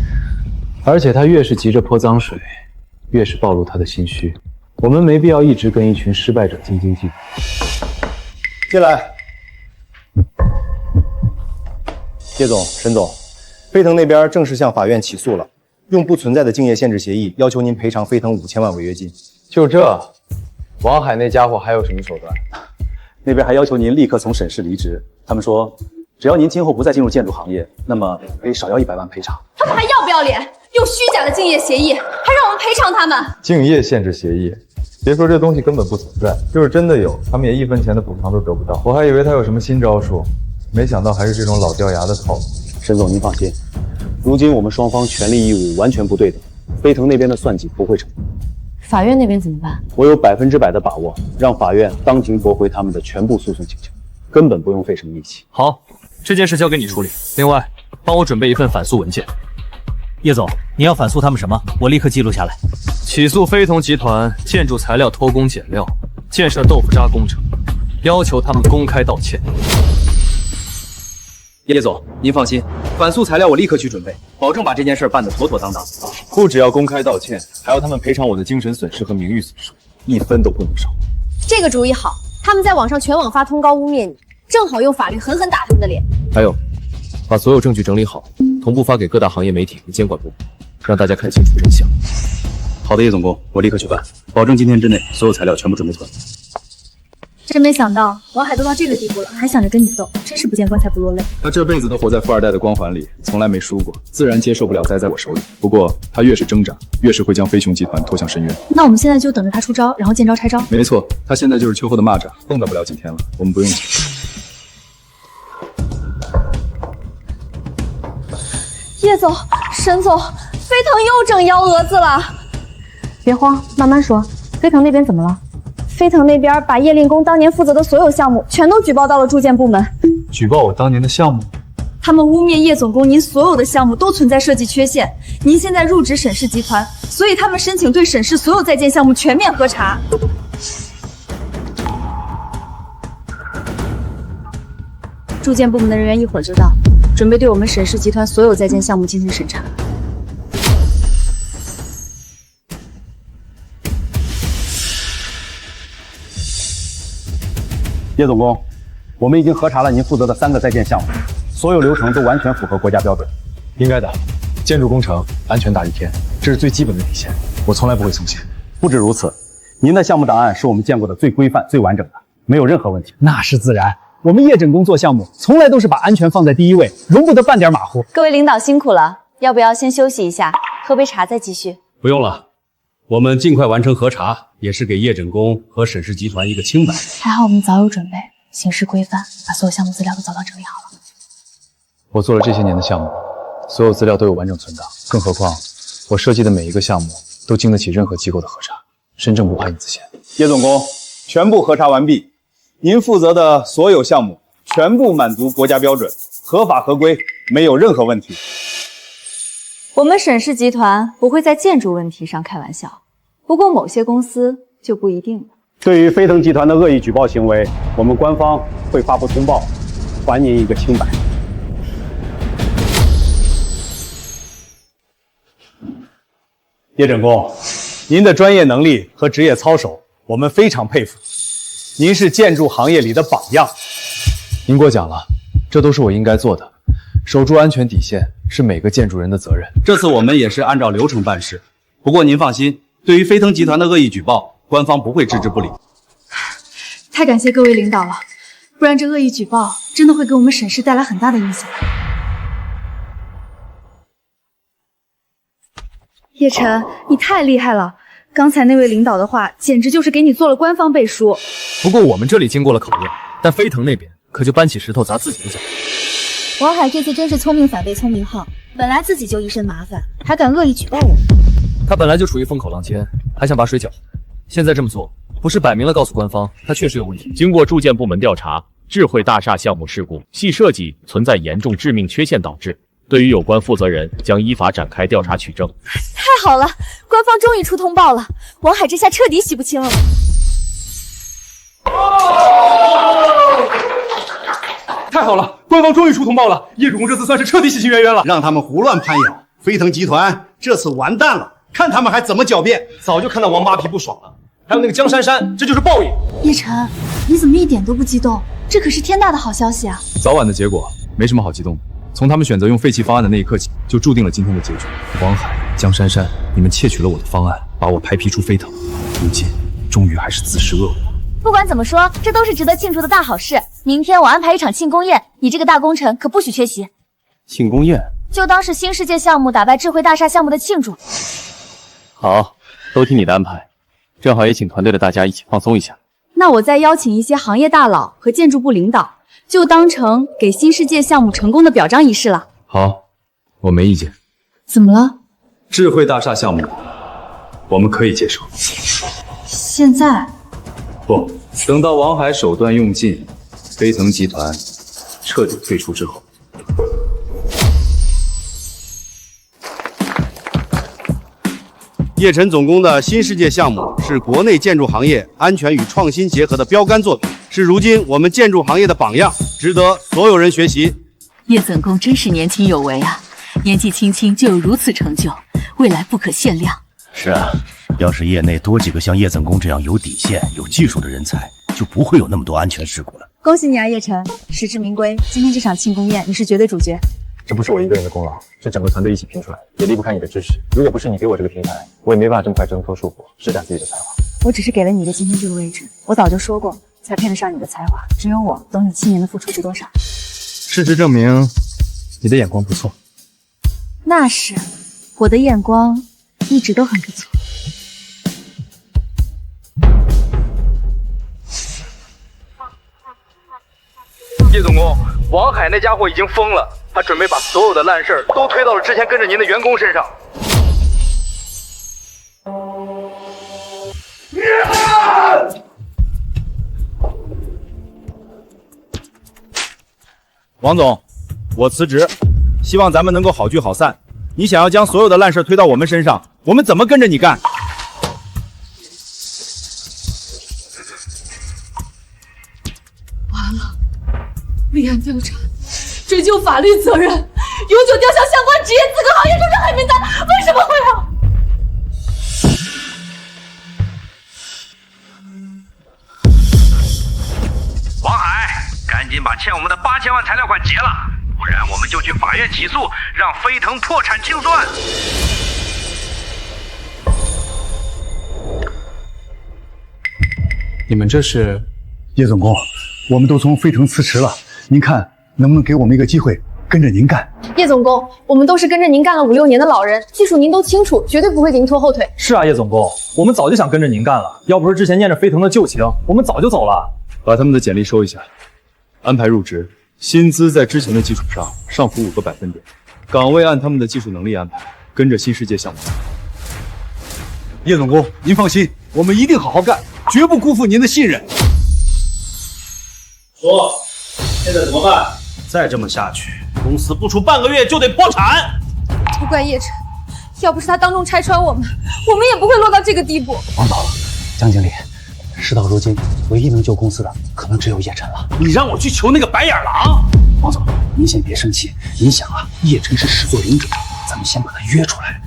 而且他越是急着泼脏水，越是暴露他的心虚。我们没必要一直跟一群失败者斤斤计较。
进来，叶总、沈总，飞腾那边正式向法院起诉了，用不存在的竞业限制协议要求您赔偿飞腾5000万违约金。
就这，王海那家伙还有什么手段？
那边还要求您立刻从沈氏离职。他们说，只要您今后不再进入建筑行业，那么可以少要100万赔偿。
他们还要不要脸？用虚假的竞业协议，还让我们赔偿他们？
竞业限制协议，别说这东西根本不存在，就是真的有，他们也1分钱的补偿都得不到。我还以为他有什么新招数，没想到还是这种老掉牙的套路。
沈总，您放心，如今我们双方权利义务完全不对等，飞腾那边的算计不会成功。
法院那边怎么办？
我有100%的把握，让法院当庭驳回他们的全部诉讼请求，根本不用费什么力气。
好，这件事交给你处理。另外，帮我准备一份反诉文件。
叶总，你要反诉他们什么？我立刻记录下来。
起诉飞腾集团建筑材料偷工减料，建设豆腐渣工程，要求他们公开道歉。
叶总，您放心，反诉材料我立刻去准备，保证把这件事办得妥妥当当。
不只要公开道歉，还要他们赔偿我的精神损失和名誉损失，1分都不能少。
这个主意好，他们在网上全网发通告污蔑你，正好用法律狠狠打他们的脸。
还有，把所有证据整理好，同步发给各大行业媒体和监管部门，让大家看清楚真相。
好的，叶总工，我立刻去办，保证今天之内所有材料全部准备妥当。
真没想到王海都到这个地步了，还想着跟你斗，真是不见棺材不落泪。
他这辈子都活在富二代的光环里，从来没输过，自然接受不了栽在我手里。不过他越是挣扎，越是会将飞熊集团拖向深渊。
那我们现在就等着他出招，然后见招拆招。
没错，他现在就是秋后的蚂蚱，蹦跶不了几天了。我们不用急。
叶总、沈总，飞腾又整幺蛾子了。
别慌，慢慢说。飞腾那边怎么了？飞腾那边把叶令公当年负责的所有项目全都举报到了住建部门。
举报我当年的项目？
他们污蔑叶总工，您所有的项目都存在设计缺陷。您现在入职沈氏集团，所以他们申请对沈氏所有在建项目全面核查。住建部门的人员一会儿就到，准备对我们沈氏集团所有在建项目进行审查。
叶总工，我们已经核查了您负责的3个在建项目，所有流程都完全符合国家标准。
应该的，建筑工程安全大于天，这是最基本的底线，我从来不会松懈。
不止如此，您的项目档案是我们见过的最规范、最完整的，
没有任何问题。那是自然，我们叶诊工做项目从来都是把安全放在第一位，容不得半点马虎。
各位领导辛苦了，要不要先休息一下，喝杯茶再继续？
不用了，我们尽快完成核查，也是给叶诊工和沈氏集团一个清白。
还好我们早有准备，行事规范，把所有项目资料都早到整理好了。
我做了这些年的项目，所有资料都有完整存档，更何况我设计的每一个项目都经得起任何机构的核查。身正不怕影子闲。
叶总工，全部核查完毕，您负责的所有项目全部满足国家标准，合法合规，没有任何问题。
我们沈氏集团不会在建筑问题上开玩笑，不过某些公司就不一定了。
对于飞腾集团的恶意举报行为，我们官方会发布通报，还您一个清白。叶诊工，您的专业能力和职业操守，我们非常佩服。您是建筑行业里的榜样。
您过奖了，这都是我应该做的。守住安全底线是每个建筑人的责任。
这次我们也是按照流程办事。不过您放心，对于飞腾集团的恶意举报，官方不会置之不理。
太感谢各位领导了，不然这恶意举报真的会给我们沈氏带来很大的影响。叶晨，你太厉害了！刚才那位领导的话，简直就是给你做了官方背书。
不过我们这里经过了考验，但飞腾那边可就搬起石头砸自己的脚。
王海这次真是聪明反被聪明耗，本来自己就一身麻烦，还敢恶意举报我们。
他本来就处于风口浪尖，还想把水搅浑，现在这么做，不是摆明了告诉官方他确实有问题。
经过住建部门调查，智慧大厦项目事故系设计存在严重致命缺陷导致。对于有关负责人，将依法展开调查取证。
太好了，官方终于出通报了，王海这下彻底洗不清了。
太好了，官方终于出通报了，叶主公这次算是彻底洗清冤冤了。
让他们胡乱攀咬，飞腾集团这次完蛋了，看他们还怎么狡辩。
早就看到王八皮不爽了，还有那个江珊珊，这就是报应。
叶晨，你怎么一点都不激动？这可是天大的好消息啊！
早晚的结果没什么好激动的。从他们选择用废弃方案的那一刻起，就注定了今天的结局。王海、江珊珊，你们窃取了我的方案，把我排皮出飞腾，如今终于还是自食恶果。
不管怎么说，这都是值得庆祝的大好事。明天我安排一场庆功宴，你这个大功臣可不许缺席。
庆功宴
就当是新世界项目打败智慧大厦项目的庆祝。
好，都听你的安排，正好也请团队的大家一起放松一下。
那我再邀请一些行业大佬和建筑部领导，就当成给新世界项目成功的表彰仪式了。
好，我没意见。
怎么了？
智慧大厦项目，我们可以接受。
现在？
不，等到王海手段用尽，飞腾集团彻底退出之后。
叶晨总工的新世界项目是国内建筑行业安全与创新结合的标杆作品，是如今我们建筑行业的榜样，值得所有人学习。
叶总工真是年轻有为啊，年纪轻轻就有如此成就，未来不可限量。
是啊，要是业内多几个像叶总工这样有底线、有技术的人才，就不会有那么多安全事故了。
恭喜你啊，叶晨！实至名归，今天这场庆功宴你是绝对主角。
这不是我一个人的功劳，是整个团队一起拼出来，也离不开你的支持。如果不是你给我这个平台，我也没办法这么快挣脱束缚，施展自己的才华。
我只是给了你一个今天这个位置，我早就说过，才配得上你的才华。只有我懂你7年的付出是多少。
事实证明，你的眼光不错。
那是，我的眼光一直都很不错。
叶总工，王海那家伙已经疯了，他准备把所有的烂事儿都推到了之前跟着您的员工身上。
王总，我辞职，希望咱们能够好聚好散。你想要将所有的烂事推到我们身上，我们怎么跟着你干？
完了，立案调查，追究法律责任，永久吊销相关职业资格行业受伤害名单，为什么会啊？
王海，赶紧把欠我们的8000万材料款结了，不然我们就去法院起诉，让飞腾破产清算。
你们这是？
叶总工，我们都从飞腾辞职了，您看能不能给我们一个机会，跟着您干？
叶总工，我们都是跟着您干了5、6年的老人，技术您都清楚，绝对不会给您拖后腿。
是啊，叶总工，我们早就想跟着您干了，要不是之前念着飞腾的旧情，我们早就走了。
把他们的简历收一下，安排入职，薪资在之前的基础上上浮5个百分点，岗位按他们的技术能力安排，跟着新世界项目。
叶总工，您放心，我们一定好好干，绝不辜负您的信任。
说，现在怎么办？再这么下去，公司不出半个月就得破产。
都怪叶晨，要不是他当众拆穿我们，我们也不会落到这个地步。
王总，江经理，事到如今，唯一能救公司的可能只有叶晨了。
你让我去求那个白眼狼？
王总，您先别生气。您想啊，叶晨是始作俑者，咱们先把他约出来。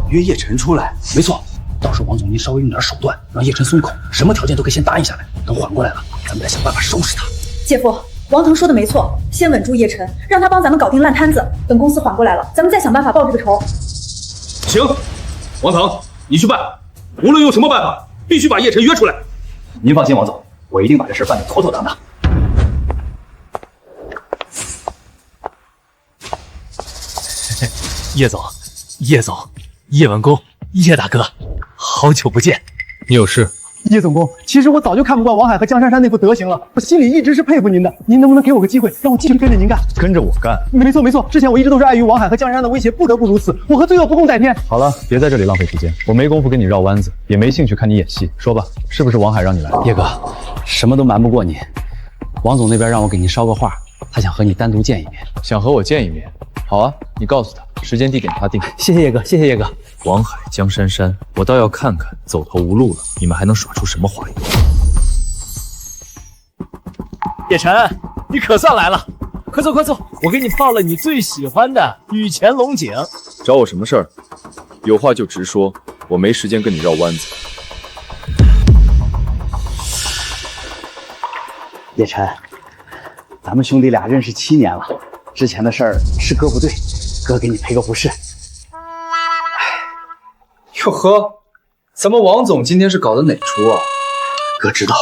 约叶晨出来？没错。到时候王总您稍微用点手段，让叶晨松口，什么条件都可以先答应下来。等缓过来了，咱们再想办法收拾他。
姐夫，王腾说的没错，先稳住叶晨，让他帮咱们搞定烂摊子。等公司缓过来了，咱们再想办法报这个仇。
行，王腾，你去办，无论用什么办法，必须把叶晨约出来。
您放心，王总，我一定把这事办得妥妥当当。
叶总，叶总，叶文公，叶大哥，好久不见。
你有事？
叶总工，其实我早就看不惯王海和江珊珊那副德行了，我心里一直是佩服您的。您能不能给我个机会，让我继续跟着您干？
跟着我干？
没错没错，之前我一直都是碍于王海和江珊珊的威胁，不得不如此。我和罪恶不共戴天。
好了，别在这里浪费时间，我没工夫跟你绕弯子，也没兴趣看你演戏。说吧，是不是王海让你来的？
叶哥，什么都瞒不过你。王总那边让我给您捎个话，他想和你单独见一面。
想和我见一面？好啊，你告诉他，时间地点他定。
谢谢叶哥，谢谢叶哥。
王海、江珊珊，我倒要看看走投无路了，你们还能耍出什么花样？
叶晨，你可算来了，快坐快坐，我给你泡了你最喜欢的雨前龙井。
找我什么事儿？有话就直说，我没时间跟你绕弯子。
叶晨，咱们兄弟俩认识7年了，之前的事儿是哥不对，哥给你赔个不是。
哟呵，咱们王总今天是搞的哪出啊？
哥知道，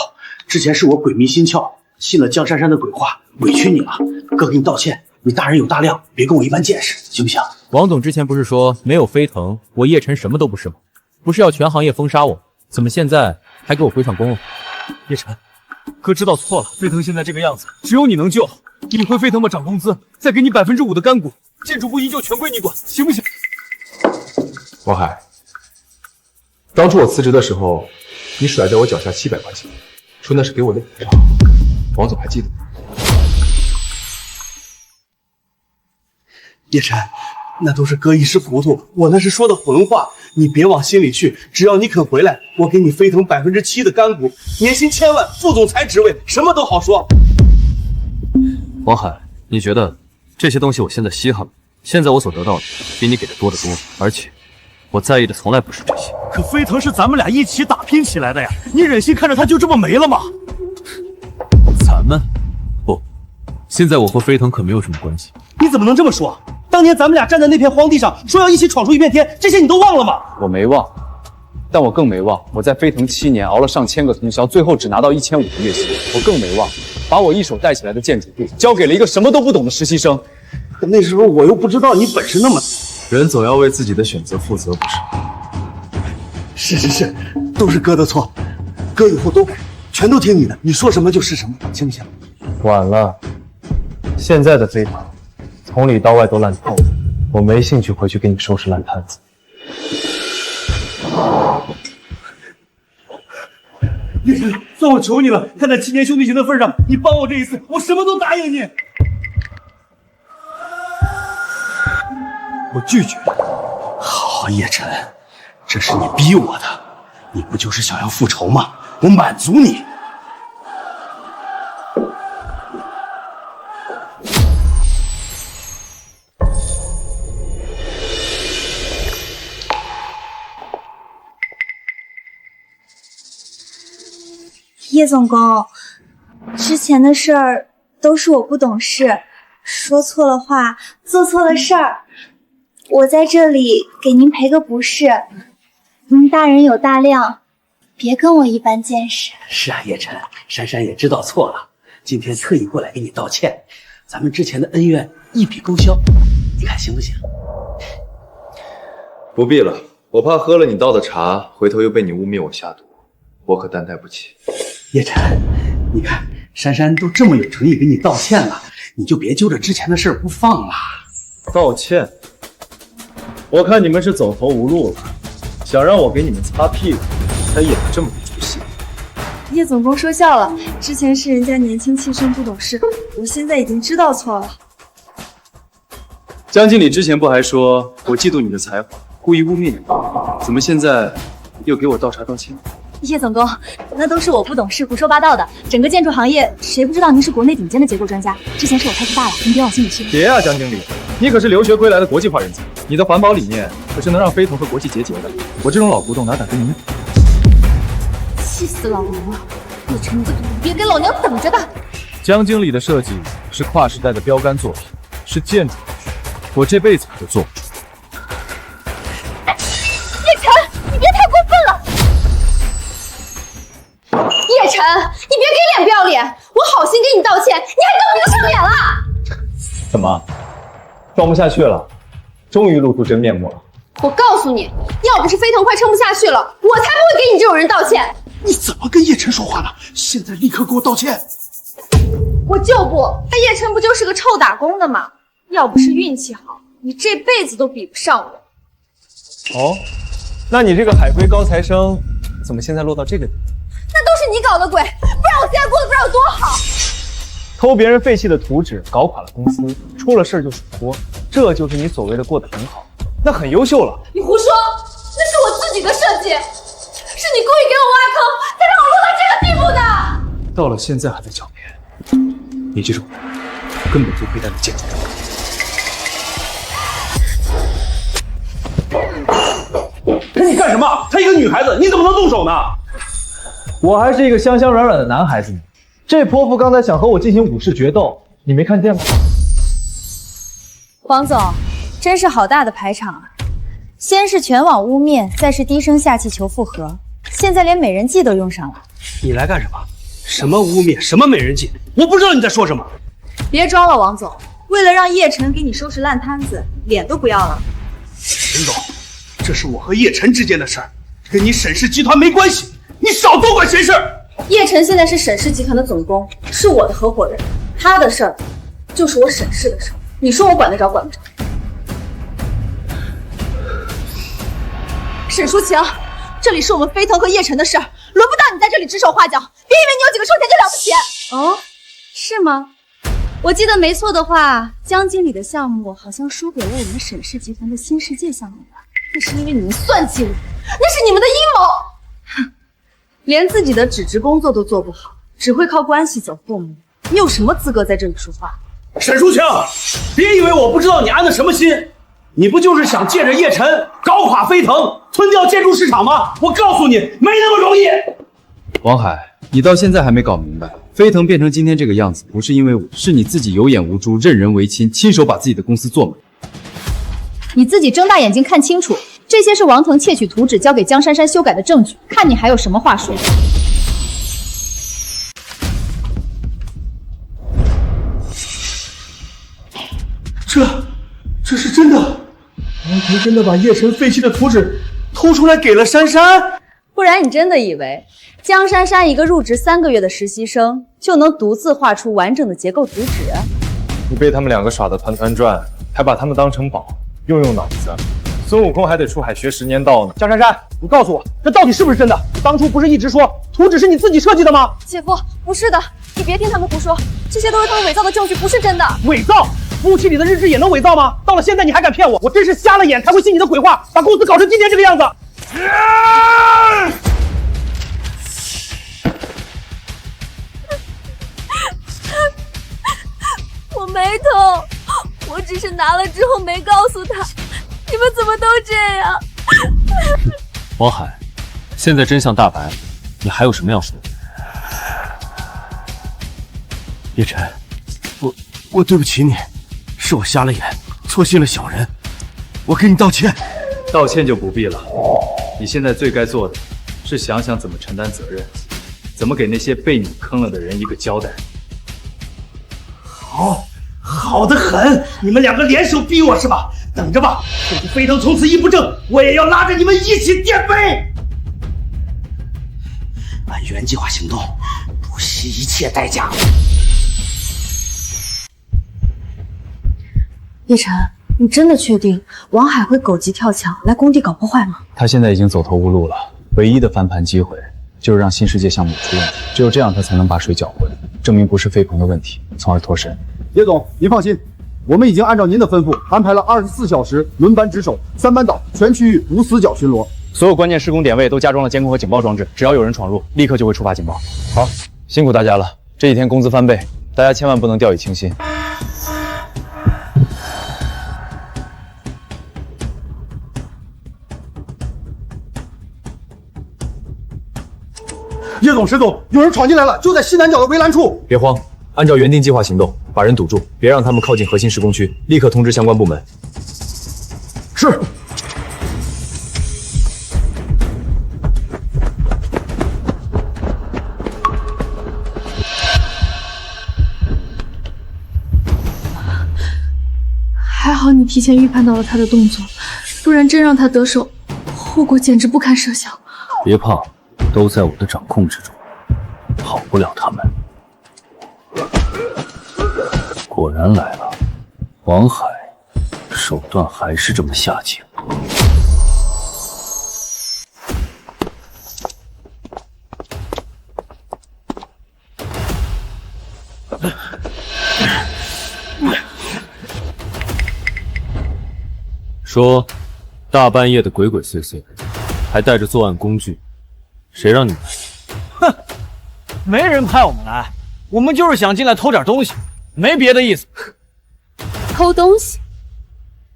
之前是我鬼迷心窍，信了江珊珊的鬼话，委屈你了。哥给你道歉，你大人有大量，别跟我一般见识，行不行？
王总之前不是说没有飞腾，我叶晨什么都不是吗？不是要全行业封杀我，怎么现在还给我回上弓了？叶晨，哥知道错了，飞腾现在这个样子，只有你能救。你回飞腾吧，涨工资，再给你5%的干股，建筑部依旧全归你管，行不行？
王海，当初我辞职的时候，你甩在我脚下700块钱，说那是给我的补偿，王总还记得吗？
叶晨，那都是哥一时糊涂，我那是说的混话，你别往心里去。只要你肯回来，我给你飞腾7%的干股，年薪1000万，副总裁职位，什么都好说。
王海，你觉得这些东西我现在稀罕吗？现在我所得到的比你给的多得多，而且我在意的从来不是这些。
可飞腾是咱们俩一起打拼起来的呀，你忍心看着他就这么没了吗？
咱们不，现在我和飞腾可没有什么关系。
你怎么能这么说？当年咱们俩站在那片荒地上，说要一起闯出一片天，这些你都忘了吗？
我没忘，但我更没忘，我在飞腾7年熬了上千个通宵，最后只拿到1500的月薪。我更没忘，把我一手带起来的建筑部交给了一个什么都不懂的实习生。
可那时候我又不知道你本事那么……
人总要为自己的选择负责，不是？
是，都是哥的错，哥以后都改，全都听你的，你说什么就是什么，行不行？
晚了，现在的飞腾从里到外都烂透了，我没兴趣回去给你收拾烂摊子。
叶晨，算我求你了，看在7年兄弟情的份上，你帮我这一次，我什么都答应你。
我拒绝。好，叶晨，这是你逼我的，你不就是想要复仇吗？我满足你。
叶总工，之前的事儿都是我不懂事，说错了话，做错了事儿。我在这里给您赔个不是，您大人有大量，
别跟我一般见识。
是啊，叶晨，珊珊也知道错了，今天特意过来给你道歉，咱们之前的恩怨一笔勾销，你看行不行？
不必了，我怕喝了你倒的茶，回头又被你污蔑我下毒，我可担待不起。
叶晨，你看珊珊都这么有诚意给你道歉了，你就别揪着之前的事不放了。
道歉？我看你们是走投无路了，想让我给你们擦屁股，才演这么一出戏。
叶总工说笑了，之前是人家年轻气盛不懂事，我现在已经知道错了。
江经理之前不还说我嫉妒你的才华，故意污蔑你，怎么现在又给我倒茶道歉？
叶总工，那都是我不懂事胡说八道的。整个建筑行业，谁不知道您是国内顶尖的结构专家？之前是我太自大了，您别往心里去。
别啊，江经理，你可是留学归来的国际化人才，你的环保理念可是能让飞腾和国际结节的。我这种老古董哪敢跟您比？
气死老娘了！叶晨，你个别给老娘等着的！
江经理的设计是跨时代的标杆作品，是建筑，我这辈子都做不出。
叶晨，你别太过分了！叶晨，你别给脸不要脸！我好心给你道歉，你还动不动上脸了！
怎么，装不下去了？终于露出真面目了。
我告诉你，要不是飞腾快撑不下去了，我才不会给你这种人道歉。
你怎么跟叶晨说话呢？现在立刻给我道歉！
我就不，他叶晨不就是个臭打工的吗？要不是运气好，你这辈子都比不上我。
哦，那你这个海归高材生，怎么现在落到这个地步？
那都是你搞的鬼，不然我现在过得不知道有多好。
偷别人废弃的图纸，搞垮了公司，出了事就甩锅，这就是你所谓的过得很好，那很优秀了。
你胡说，那是我自己的设计，是你故意给我挖坑，才让我落到这个地步的。
到了现在还在狡辩，你这种人根本就配当建筑
师。跟你干什么？她一个女孩子，你怎么能动手呢？
我还是一个香香软软的男孩子呢。这泼妇刚才想和我进行武士决斗，你没看见吗？
黄总，真是好大的排场啊！先是全网污蔑，再是低声下气求复合，现在连美人计都用上了。
你来干什么？什么污蔑，什么美人计？我不知道你在说什么。
别装了，王总，为了让叶晨给你收拾烂摊子，脸都不要了。
沈总，这是我和叶晨之间的事儿，跟你沈氏集团没关系，你少多管闲事。
叶晨现在是沈氏集团的总工，是我的合伙人，他的事儿就是我沈氏的事儿，你说我管得着管不着？沈淑晴，这里是我们飞腾和叶晨的事儿，轮不到你在这里指手画脚。别以为你有几个收钱就了不起。
哦，是吗？我记得没错的话，江经理的项目好像输给了我们沈氏集团的新世界项目吧？
那是因为你们算计我，那是你们的阴谋。哼，连自己的纸质工作都做不好，只会靠关系走后门，你有什么资格在这里说话？
沈淑晴，别以为我不知道你安的什么心，你不就是想借着叶晨搞垮飞腾，吞掉建筑市场吗？我告诉你，没那么容易。
王海，你到现在还没搞明白，飞腾变成今天这个样子，不是因为我，是你自己有眼无珠，任人唯亲，亲手把自己的公司做没。
你自己睁大眼睛看清楚，这些是王腾窃取图纸交给江珊珊修改的证据，看你还有什么话说。
这是真的？王腾真的把叶晨废弃的图纸偷出来给了珊珊？
不然你真的以为江珊珊一个入职3个月的实习生就能独自画出完整的结构图纸？
你被他们两个耍得团团转，还把他们当成宝，用脑子。孙悟空还得出海学10年道呢。
江珊珊，你告诉我，这到底是不是真的？你当初不是一直说图纸是你自己设计的吗？
姐夫，不是的，你别听他们胡说，这些都是他们伪造的证据，不是真的。
伪造？服务器里的日志也能伪造吗？到了现在你还敢骗我？我真是瞎了眼才会信你的鬼话，把公司搞成今天这个样子。
我没偷，我只是拿了之后没告诉他。你们怎么都这样？
王海，现在真相大白，你还有什么要说的？
叶晨，我对不起你，是我瞎了眼，错信了小人，我给你道歉。
道歉就不必了，你现在最该做的是想想怎么承担责任，怎么给那些被你坑了的人一个交代。
好得很！你们两个联手逼我是吧？等着吧，甚至飞腾从此一不正，我也要拉着你们一起颠飞！按原计划行动，不惜一切代价。
叶晨，你真的确定王海会狗急跳墙来工地搞破坏吗？
他现在已经走投无路了，唯一的翻盘机会就是让新世界项目出问题，只有这样他才能把水搅浑，证明不是飞鹏的问题，从而脱身。
叶总，您放心，我们已经按照您的吩咐安排了24小时轮班值守3班岛全区域无死角巡逻，
所有关键施工点位都加装了监控和警报装置，只要有人闯入，立刻就会触发警报。好，辛苦大家了，这几天工资翻倍，大家千万不能掉以轻心。
叶总、石总，有人闯进来了，就在西南角的围栏处。
别慌，按照原定计划行动，把人堵住，别让他们靠近核心施工区，立刻通知相关部门。
是。
还好你提前预判到了他的动作，不然真让他得手，后果简直不堪设想。
别怕，都在我的掌控之中，跑不了他们。果然来了，王海手段还是这么下贱。
说，大半夜的鬼鬼祟祟，还带着作案工具，谁让你们？
哼，没人派我们来，我们就是想进来偷点东西，没别的意思。
偷东西？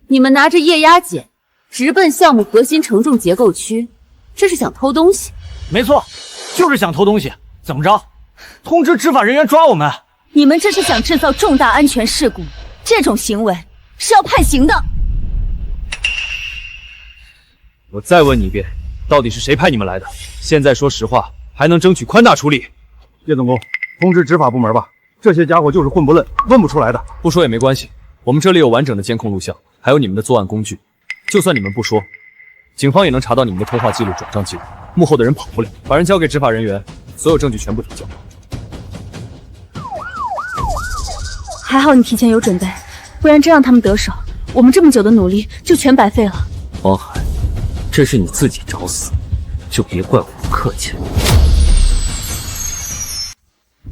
你们拿着液压锏直奔项目核心承重结构区，这是想偷东西？
没错，就是想偷东西。怎么着？通知执法人员抓我们？
你们这是想制造重大安全事故，这种行为是要判刑的。
我再问你一遍，到底是谁派你们来的？现在说实话，还能争取宽大处理。
叶总工，通知执法部门吧，这些家伙就是混不吝，问不出来的。
不说也没关系，我们这里有完整的监控录像，还有你们的作案工具。就算你们不说，警方也能查到你们的通话记录、转账记录，幕后的人跑不了。把人交给执法人员，所有证据全部提交。
还好你提前有准备，不然真让他们得手，我们这么久的努力就全白费了。
王海，这是你自己找死，就别怪我不客气了。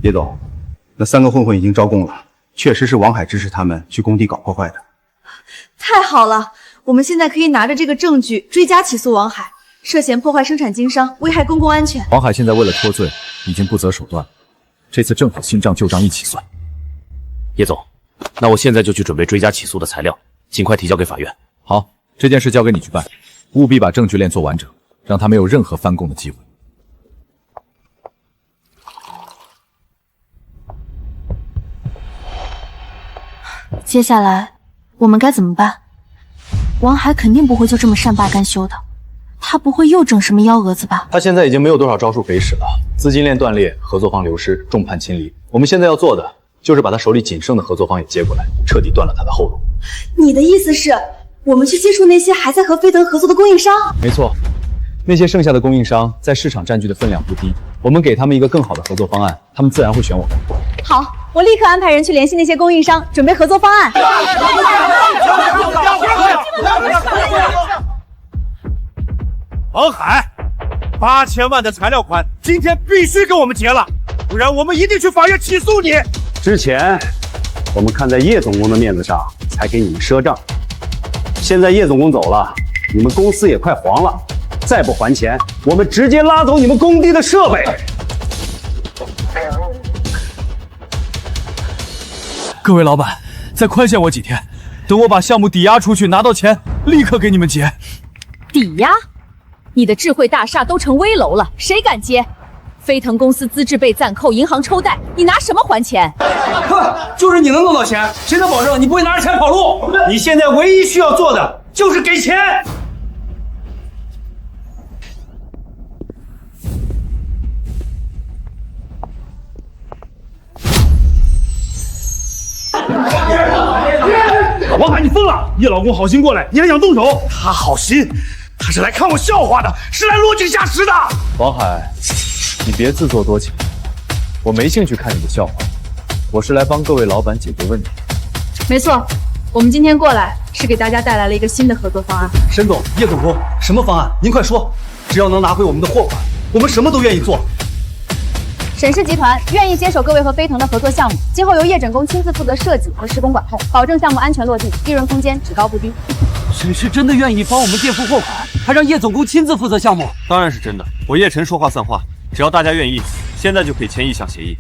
叶总，那3个混混已经招供了，确实是王海指使他们去工地搞破坏的。
太好了，我们现在可以拿着这个证据追加起诉王海，涉嫌破坏生产经商，危害公共安全。
王海现在为了脱罪，已经不择手段了，这次正好新账旧账一起算。
叶总，那我现在就去准备追加起诉的材料，尽快提交给法院。
好，这件事交给你去办，务必把证据链做完整，让他没有任何翻供的机会。
接下来我们该怎么办？王海肯定不会就这么善罢甘休的，他不会又整什么幺蛾子吧？
他现在已经没有多少招数可以使了，资金链断裂，合作方流失，众叛亲离。我们现在要做的就是把他手里仅剩的合作方也接过来，彻底断了他的后路。
你的意思是，我们去接触那些还在和飞腾合作的供应商？
没错，那些剩下的供应商在市场占据的分量不低，我们给他们一个更好的合作方案，他们自然会选我们。
好，我立刻安排人去联系那些供应商，准备合作方案。
王海，8000万的材料款今天必须给我们结了，不然我们一定去法院起诉你。
之前我们看在叶总工的面子上才给你们赊账，现在叶总工走了，你们公司也快黄了，再不还钱，我们直接拉走你们工地的设备。
各位老板，再宽限我几天，等我把项目抵押出去拿到钱，立刻给你们结。
抵押？你的智慧大厦都成危楼了，谁敢接？飞腾公司资质被暂扣，银行抽贷，你拿什么还钱？
哼，就是你能弄到钱，谁能保证你不会拿着钱跑路？你现在唯一需要做的就是给钱。王海，你疯了！叶老公好心过来，你还想动手？他好心，他是来看我笑话的，是来落井下石的。
王海，你别自作多情，我没兴趣看你的笑话，我是来帮各位老板解决问题。
没错，我们今天过来是给大家带来了一个新的合作方案。
沈总、叶总工，什么方案？您快说！只要能拿回我们的货款，我们什么都愿意做。
沈氏集团愿意接手各位和飞腾的合作项目，今后由叶诊工亲自负责设计和施工管控，保证项目安全落地，利润空间只高不低。
沈氏真的愿意帮我们垫付货款，还让叶总工亲自负责项目？
当然是真的，我叶晨说话算话，只要大家愿意，现在就可以签意向协议。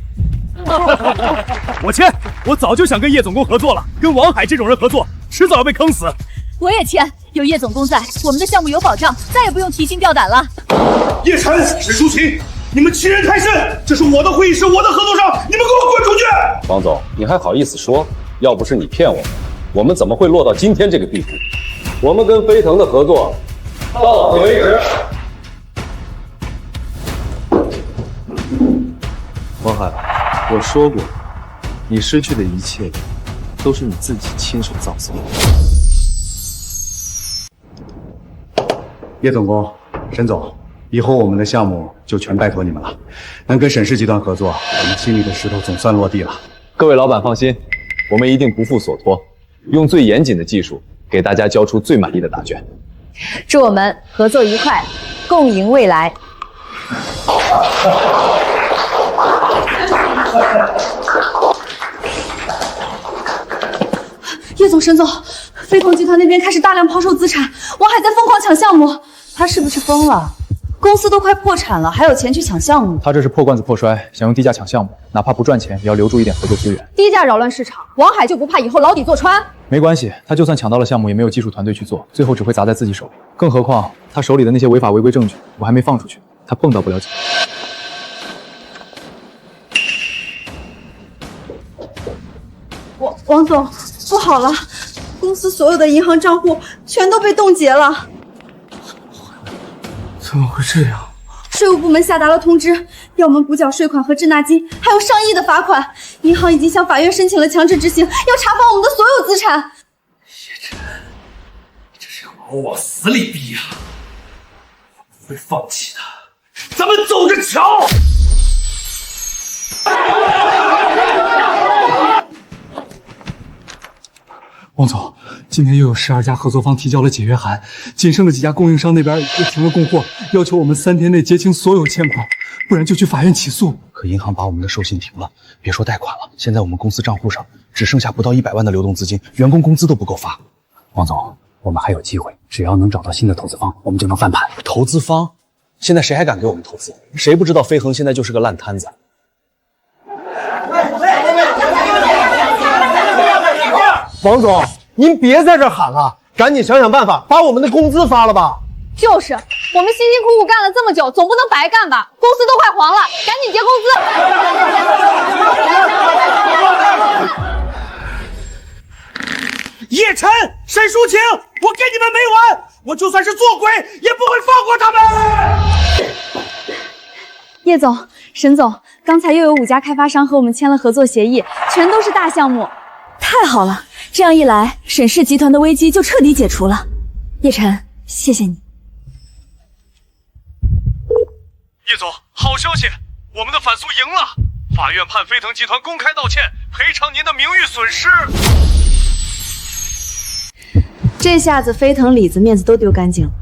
我签！我早就想跟叶总工合作了，跟王海这种人合作，迟早要被坑死。
我也签，有叶总工在，我们的项目有保障，再也不用提心吊胆了。
叶晨、沈淑琴，你们欺人太甚！这是我的会议室，我的合作商，你们给我滚出去！
王总，你还好意思说？要不是你骗我们，我们怎么会落到今天这个地步？我们跟飞腾的合作到此为止。
王海，我说过，你失去的一切都是你自己亲手造成的。
叶总工、沈总，以后我们的项目就全拜托你们了。能跟沈氏集团合作，我们心里的石头总算落地了。
各位老板放心，我们一定不负所托，用最严谨的技术给大家交出最满意的答卷。
祝我们合作愉快，共赢未来。
叶总、沈总，飞腾集团那边开始大量抛售资产，王海在疯狂抢项目，
他是不是疯了？
公司都快破产了，还有钱去抢项目？
他这是破罐子破摔，想用低价抢项目，哪怕不赚钱，也要留住一点合作资源。
低价扰乱市场，王海就不怕以后牢底坐穿？
没关系，他就算抢到了项目，也没有技术团队去做，最后只会砸在自己手里。更何况他手里的那些违法违规证据，我还没放出去，他碰到不了几个。
王总，不好了，公司所有的银行账户全都被冻结了。
怎么会这样？
税务部门下达了通知，要我们补缴税款和滞纳金，还有上亿的罚款。银行已经向法院申请了强制执行，要查封我们的所有资产。
叶晨，你这是要把我往死里逼呀！我不会放弃的，咱们走着瞧！
王总，今天又有12家合作方提交了解约函，仅剩的几家供应商那边也停了供货，要求我们3天内结清所有欠款，不然就去法院起诉。
可银行把我们的授信停了，别说贷款了，现在我们公司账户上只剩下不到100万的流动资金，员工工资都不够发。
王总，我们还有机会，只要能找到新的投资方，我们就能翻盘。
投资方？现在谁还敢给我们投资？谁不知道飞恒现在就是个烂摊子？
王总，您别在这喊了，赶紧想想办法，把我们的工资发了吧。
就是，我们辛辛苦苦干了这么久，总不能白干吧？公司都快黄了，赶紧结工
资！叶晨、沈淑琴，我跟你们没完！我就算是做鬼，也不会放过他们！
叶总、沈总，刚才又有5家开发商和我们签了合作协议，全都是大项目。太好了，这样一来，沈氏集团的危机就彻底解除了。叶晨，谢谢你。
叶总，好消息，我们的反诉赢了，法院判飞腾集团公开道歉，赔偿您的名誉损失。
这下子飞腾里子面子都丢干净了。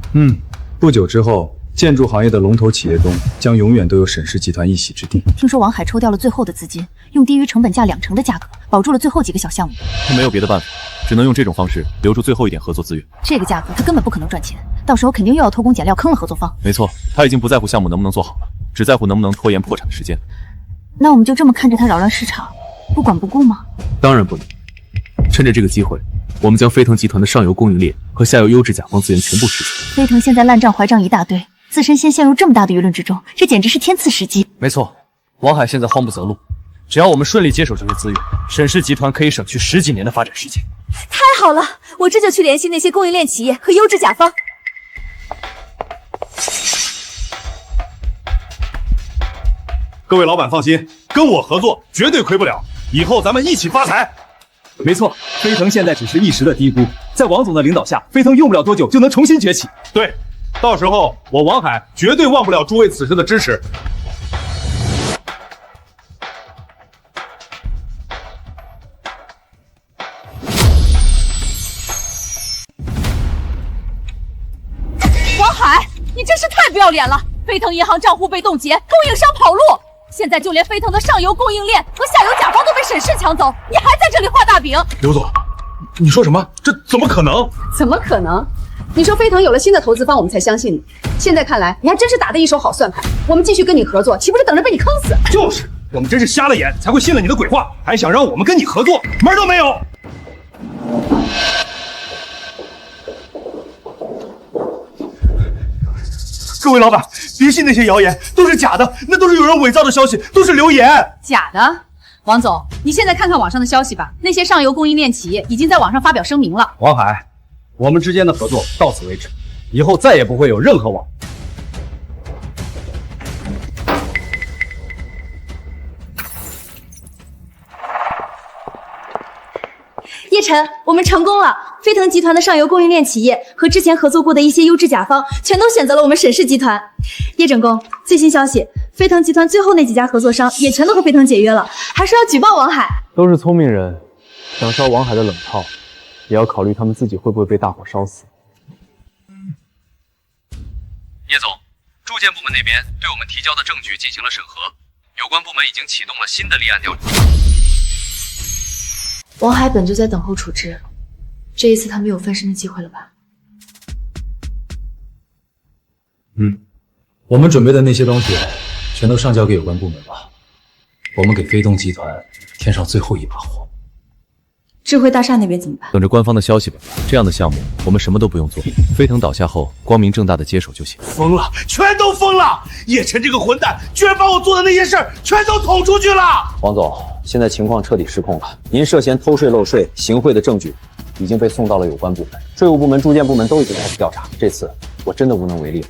不久之后，建筑行业的龙头企业中将永远都有沈氏集团一席之地。
听说王海抽调了最后的资金，用低于成本价2成的价格保住了最后几个小项目。
他没有别的办法，只能用这种方式留住最后一点合作资源。
这个价格他根本不可能赚钱，到时候肯定又要偷工减料坑了合作方。
没错，他已经不在乎项目能不能做好了，只在乎能不能拖延破产的时间。
那我们就这么看着他扰乱市场，不管不顾吗？
当然不能。趁着这个机会，我们将飞腾集团的上游供应链和下游优质甲方资源全部释出。
飞腾现在烂账坏账一大堆，自身先陷入这么大的舆论之中，这简直是天赐时机。
没错，王海现在慌不择路，只要我们顺利接手这些资源，沈氏集团可以省去10几年的发展时间。
太好了，我这就去联系那些供应链企业和优质甲方。
各位老板放心，跟我合作绝对亏不了，以后咱们一起发财。
没错，飞腾现在只是一时的低估，在王总的领导下，飞腾用不了多久就能重新崛起。
对，到时候我王海绝对忘不了诸位此时的支持。
王海，你真是太不要脸了！飞腾银行账户被冻结，供应商跑路，现在就连飞腾的上游供应链和下游甲方都被沈氏抢走，你还在这里画大饼！
刘总，你说什么？这怎么可能？
怎么可能？你说飞腾有了新的投资方，我们才相信你。现在看来，你还真是打的一手好算盘。我们继续跟你合作，岂不是等着被你坑死？
就是，我们真是瞎了眼，才会信了你的鬼话，还想让我们跟你合作，门都没有！各位老板，别信那些谣言，都是假的，那都是有人伪造的消息，都是流言。
假的？王总，你现在看看网上的消息吧，那些上游供应链企业已经在网上发表声明了。
王海，我们之间的合作到此为止，以后再也不会有任何往来。
叶晨，我们成功了！飞腾集团的上游供应链企业和之前合作过的一些优质甲方，全都选择了我们沈氏集团。叶整工，最新消息，飞腾集团最后那几家合作商也全都和飞腾解约了，还说要举报王海。
都是聪明人，想烧王海的冷炮，也要考虑他们自己会不会被大火烧死。
叶总，住建部门那边对我们提交的证据进行了审核，有关部门已经启动了新的立案调查。
王海本就在等候处置，这一次他没有翻身的机会了吧？
我们准备的那些东西全都上交给有关部门了，我们给飞东集团添上最后一把火。
智慧大厦那边怎么办？
等着官方的消息吧。这样的项目我们什么都不用做，飞腾倒下后光明正大的接手就行。
疯了，全都疯了！叶晨这个混蛋居然把我做的那些事儿全都捅出去了。
王总，现在情况彻底失控了，您涉嫌偷税漏税、行贿的证据已经被送到了有关部门，税务部门、住建部门都已经开始调查。这次我真的无能为力了。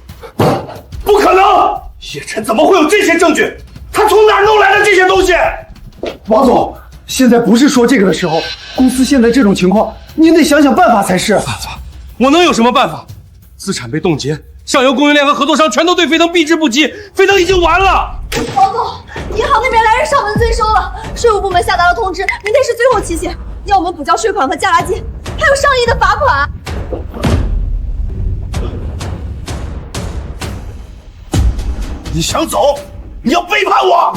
不可能！叶晨怎么会有这些证据？他从哪儿弄来的这些东西？
王总，现在不是说这个的时候。公司现在这种情况，您得想想办法才是。
我能有什么办法？资产被冻结，上游供应链和合作商全都对飞腾避之不及，飞腾已经完了。
王总，银行那边来人上门催收了，税务部门下达了通知，明天是最后期限，要我们补交税款和价垃圾，还有上亿的罚款。
你想走？你要背叛我！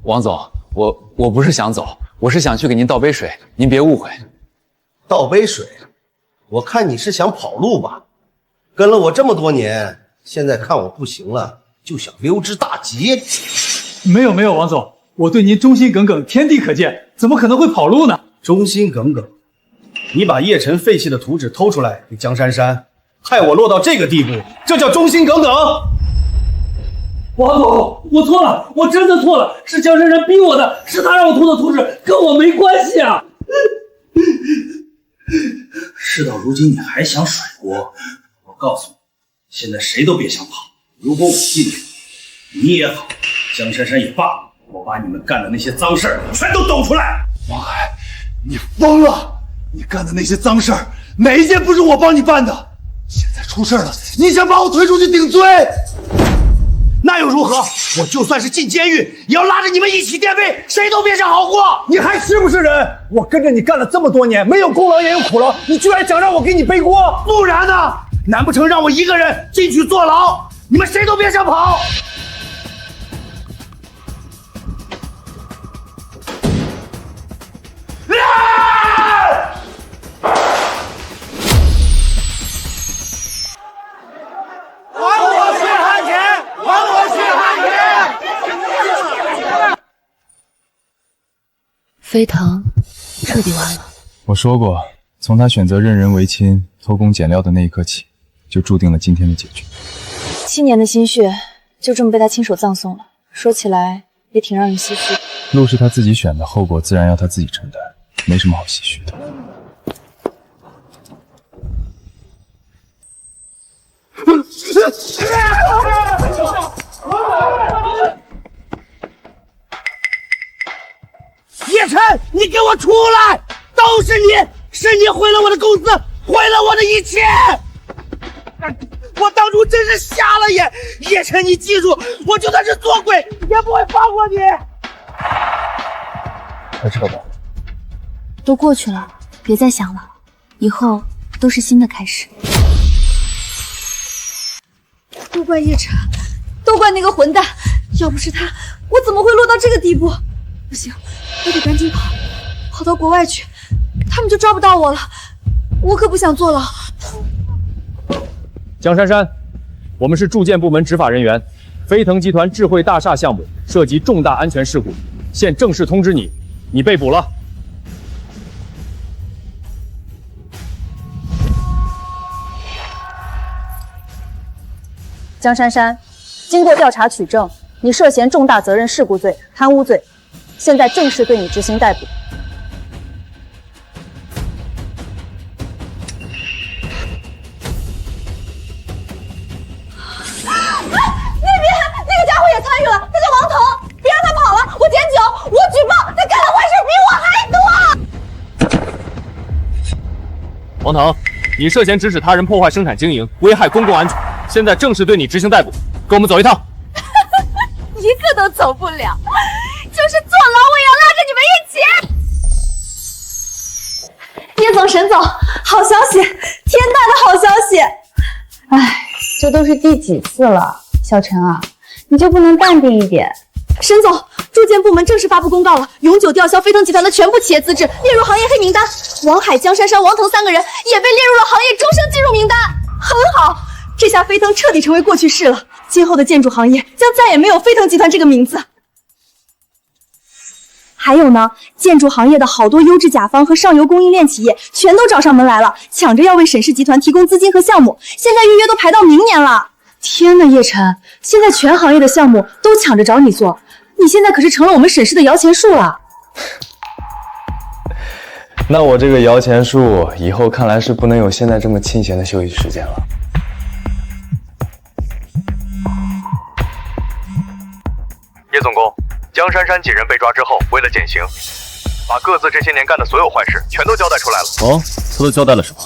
王总，我不是想走，我是想去给您倒杯水，您别误会。
倒杯水？我看你是想跑路吧？跟了我这么多年，现在看我不行了，就想溜之大吉。
没有，王总，我对您忠心耿耿，天地可见，怎么可能会跑路呢？
忠心耿耿？你把叶晨废弃的图纸偷出来给江珊珊，害我落到这个地步，这叫忠心耿耿？
王总，我错了，我真的错了，是江珊珊逼我的，是她让我偷的图纸，跟我没关系啊！事到如今你还想甩锅？我告诉你，现在谁都别想跑。如果我进去，你也好，江珊珊也罢，我把你们干的那些脏事儿全都抖出来。
王海，你疯了！你干的那些脏事儿，哪一件不是我帮你办的？现在出事了，你想把我推出去顶罪？
那又如何？我就算是进监狱，也要拉着你们一起垫背，谁都别想好过！
你还是不是人？我跟着你干了这么多年，没有功劳也有苦劳，你居然想让我给你背锅？
不然呢？难不成让我一个人进去坐牢？你们谁都别想跑！
飞腾彻底完了。
我说过，从他选择任人唯亲、偷工减料的那一刻起，就注定了今天的结局。
7年的心血就这么被他亲手葬送了，说起来也挺让人唏嘘。
路是他自己选的，后果自然要他自己承担，没什么好唏嘘的。
叶晨，
我出来！都是你，是你毁了我的公司，毁了我的一切！我当初真是瞎了眼，叶晨，你记住，我就算是做鬼，也不会放过你。
快撤吧。
都过去了，别再想了，以后都是新的开始。
都怪叶晨，都怪那个混蛋，要不是他，我怎么会落到这个地步？不行，我得赶紧跑到国外去，他们就抓不到我了。我可不想坐牢。
江珊珊，我们是住建部门执法人员，飞腾集团智慧大厦项目涉及重大安全事故，现正式通知你，你被捕了。
江珊珊，经过调查取证，你涉嫌重大责任事故罪、贪污罪，现在正式对你执行逮捕。
那个家伙也参与了，他叫王腾，别让他跑了，我检举，我举报，他干的坏事比我还多。
王腾，你涉嫌指使他人破坏生产经营，危害公共安全，现在正式对你执行逮捕，跟我们走一趟。
一个都走不了，就是坐牢我也要拉着你们一起。
叶总、沈总，好消息，天大的好消息！
哎，这都是第几次了，小陈啊，你就不能淡定一点？
沈总，住建部门正式发布公告了，永久吊销飞腾集团的全部企业资质，列入行业黑名单。王海、江珊珊、王腾3个人也被列入了行业终身进入名单。很好，这下飞腾彻底成为过去式了，今后的建筑行业将再也没有飞腾集团这个名字。还有呢，建筑行业的好多优质甲方和上游供应链企业全都找上门来了，抢着要为沈氏集团提供资金和项目，现在预约都排到明年了。天呐，叶晨，现在全行业的项目都抢着找你做，你现在可是成了我们沈氏的摇钱树了。
那我这个摇钱树以后看来是不能有现在这么清闲的休息时间了。
叶总工，江珊珊几人被抓之后，为了减刑，把各自这些年干的所有坏事全都交代出来了。
哦，他都交代了什么？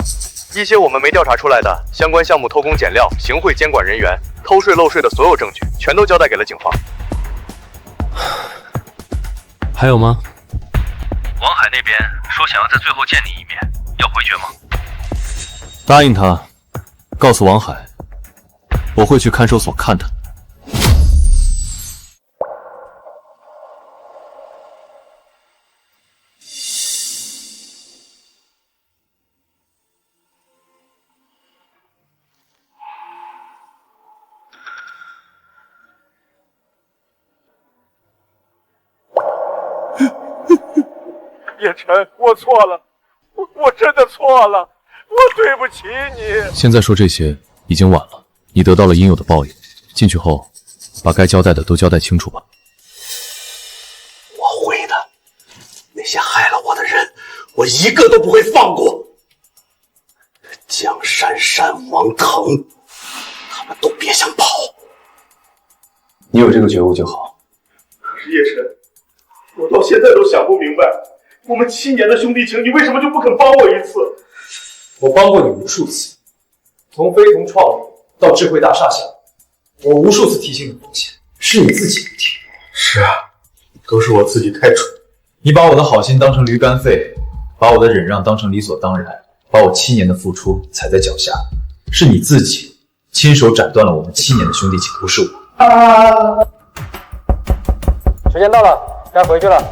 一些我们没调查出来的相关项目偷工减料、行贿监管人员、偷税漏税的所有证据，全都交代给了警方。
还有吗？
王海那边说想要在最后见你一面，要回绝吗？
答应他，告诉王海，我会去看守所看他。
叶晨，我错了，我真的错了，我对不起你。
现在说这些已经晚了，你得到了应有的报应。进去后，把该交代的都交代清楚吧。
我会的，那些害了我的人，我一个都不会放过。江珊珊、王腾，他们都别想跑。
你有这个觉悟就好。
可是叶晨，我到现在都想不明白，我们7年的兄弟情，你为什么就不肯帮我一次？
我帮过你无数次，从飞腾创立到智慧大厦项目，我无数次提醒你风险，是你自己不听。
是啊，都是我自己太蠢。
你把我的好心当成驴肝肺，把我的忍让当成理所当然，把我7年的付出踩在脚下。是你自己亲手斩断了我们7年的兄弟情，不是我。
时间到了，该回去了。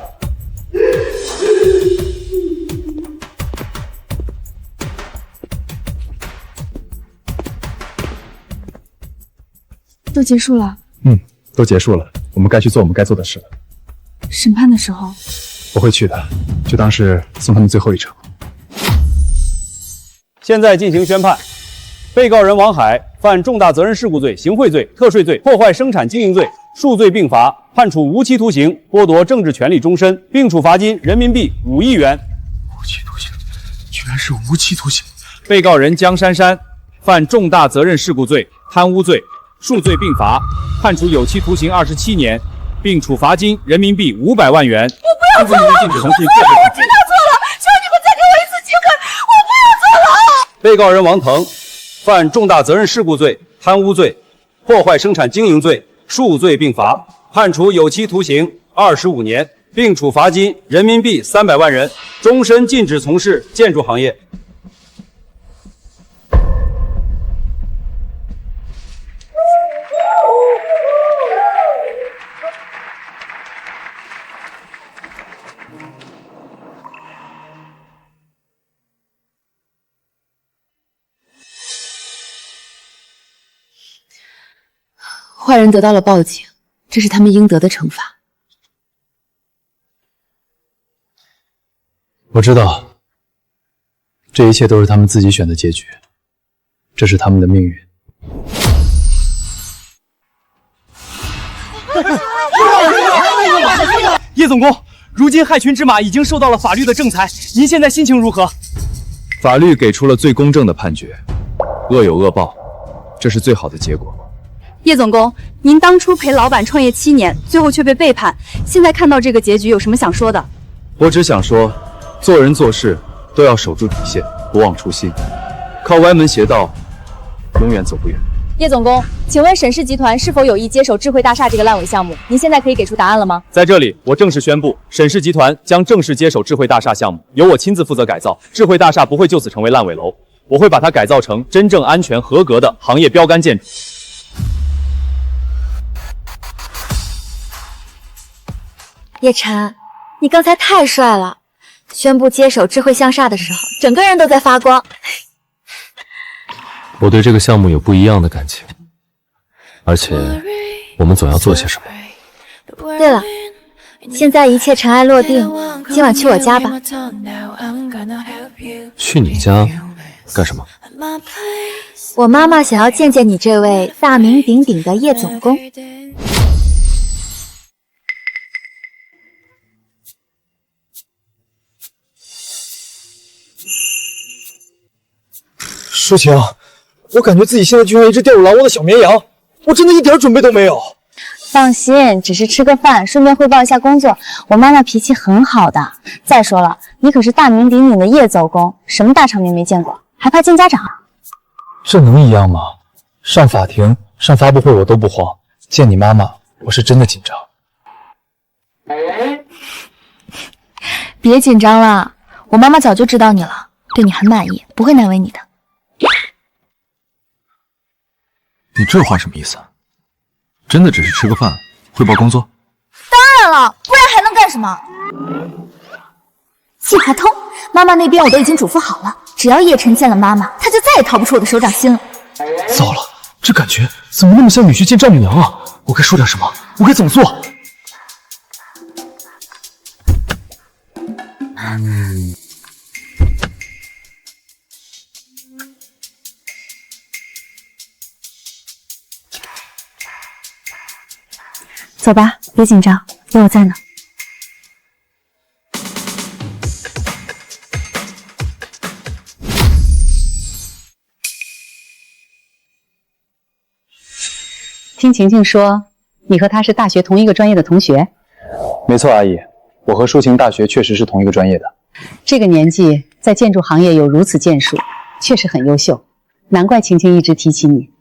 都结束了。
都结束了，我们该去做我们该做的事了。
审判的时候，
我会去的，就当是送他们最后一程。
现在进行宣判，被告人王海犯重大责任事故罪、行贿罪、特税罪、破坏生产经营罪，数罪并罚，判处无期徒刑，剥夺政治权利终身，并处罚金人民币5亿元。
无期徒刑，居然是无期徒刑！
被告人江珊珊犯重大责任事故罪、贪污罪，数罪并罚，判处有期徒刑27年，并处罚金人民币500万元。
我不要错了，我不要，我知道错。
被告人王腾犯重大责任事故罪、贪污罪、破坏生产经营罪，数罪并罚，判处有期徒刑25年，并处罚金人民币300万元，终身禁止从事建筑行业。
坏人得到了报警，这是他们应得的惩罚。
我知道，这一切都是他们自己选的结局，这是他们的命运。
叶总工，如今害群之马已经受到了法律的制裁，您现在心情如何？
法律给出了最公正的判决，恶有恶报，这是最好的结果。
叶总工，您当初陪老板创业7年，最后却被背叛，现在看到这个结局，有什么想说的？
我只想说，做人做事都要守住底线，不忘初心，靠歪门邪道，永远走不远。
叶总工，请问沈氏集团是否有意接手智慧大厦这个烂尾项目？您现在可以给出答案了吗？
在这里，我正式宣布，沈氏集团将正式接手智慧大厦项目，由我亲自负责改造。智慧大厦不会就此成为烂尾楼，我会把它改造成真正安全合格的行业标杆建筑。
叶晨，你刚才太帅了！宣布接手智慧向煞的时候，整个人都在发光。
我对这个项目有不一样的感情，而且我们总要做些什么。
对了，现在一切尘埃落定，今晚去我家吧。
去你家干什么？
我妈妈想要见见你这位大名鼎鼎的叶总工。
舒晴，我感觉自己现在就像一只掉入狼窝的小绵羊，我真的一点准备都没有。
放心，只是吃个饭，顺便汇报一下工作。我妈妈脾气很好的。再说了，你可是大名鼎鼎的叶总工，什么大场面没见过，还怕见家长啊？
这能一样吗？上法庭、上发布会我都不慌，见你妈妈，我是真的紧张。
别紧张了，我妈妈早就知道你了，对你很满意，不会难为你的。
你这话什么意思？真的只是吃个饭，汇报工作？
当然了，不然还能干什么？
计划通，妈妈那边我都已经嘱咐好了，只要叶晨见了妈妈，他就再也逃不出我的手掌心了。
糟了，这感觉怎么那么像女婿见丈母娘啊？我该说点什么？我该怎么做？
走吧，别紧张，有我在呢。
听晴晴说，你和她是大学同一个专业的同学。
没错，阿姨，我和舒晴大学确实是同一个专业的。
这个年纪在建筑行业有如此建树，确实很优秀，难怪晴晴一直提起你。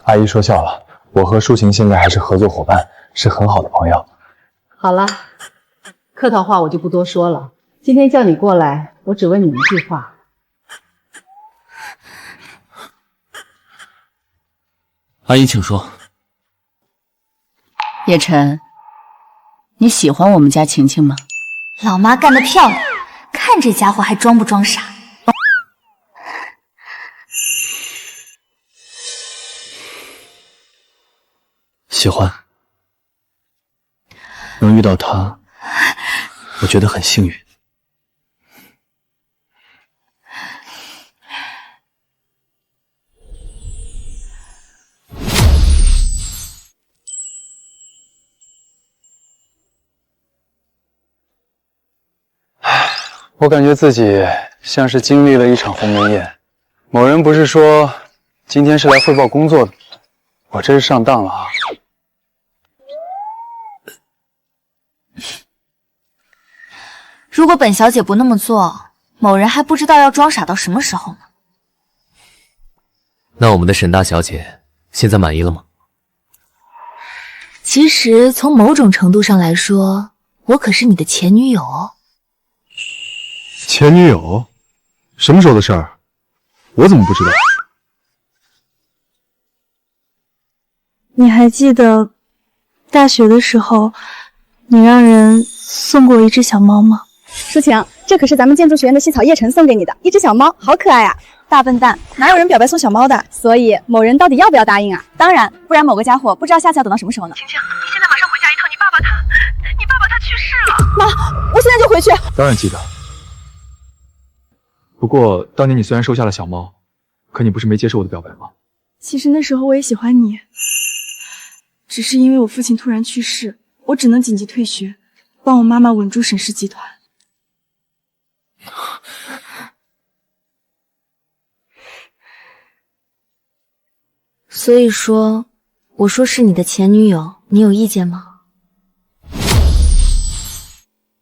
阿姨说笑了，我和舒晴现在还是合作伙伴，是很好的朋友。
好了，客套话我就不多说了。今天叫你过来，我只问你一句话。
阿姨，请说。
叶晨，你喜欢我们家晴晴吗？
老妈干得漂亮，看这家伙还装不装傻。
喜欢，能遇到他，我觉得很幸运。
我感觉自己像是经历了一场鸿门宴。某人不是说今天是来汇报工作的，我这是上当了啊！
如果本小姐不那么做，某人还不知道要装傻到什么时候呢。
那我们的沈大小姐现在满意了吗？
其实从某种程度上来说，我可是你的前女友哦。
前女友？什么时候的事儿？我怎么不知道？
你还记得大学的时候，你让人送过一只小猫吗？
舒晴，这可是咱们建筑学院的系草叶晨送给你的一只小猫，好可爱啊！大笨蛋，哪有人表白送小猫的？所以某人到底要不要答应啊？当然，不然某个家伙不知道下次要等到什么时候呢。
晴晴，你现在马上回家一趟，你爸爸他去世了。
妈，我现在就回去。
当然记得。不过当年你虽然收下了小猫，可你不是没接受我的表白吗？
其实那时候我也喜欢你，只是因为我父亲突然去世，我只能紧急退学，帮我妈妈稳住沈氏集团。
所以说，我说是你的前女友，你有意见吗？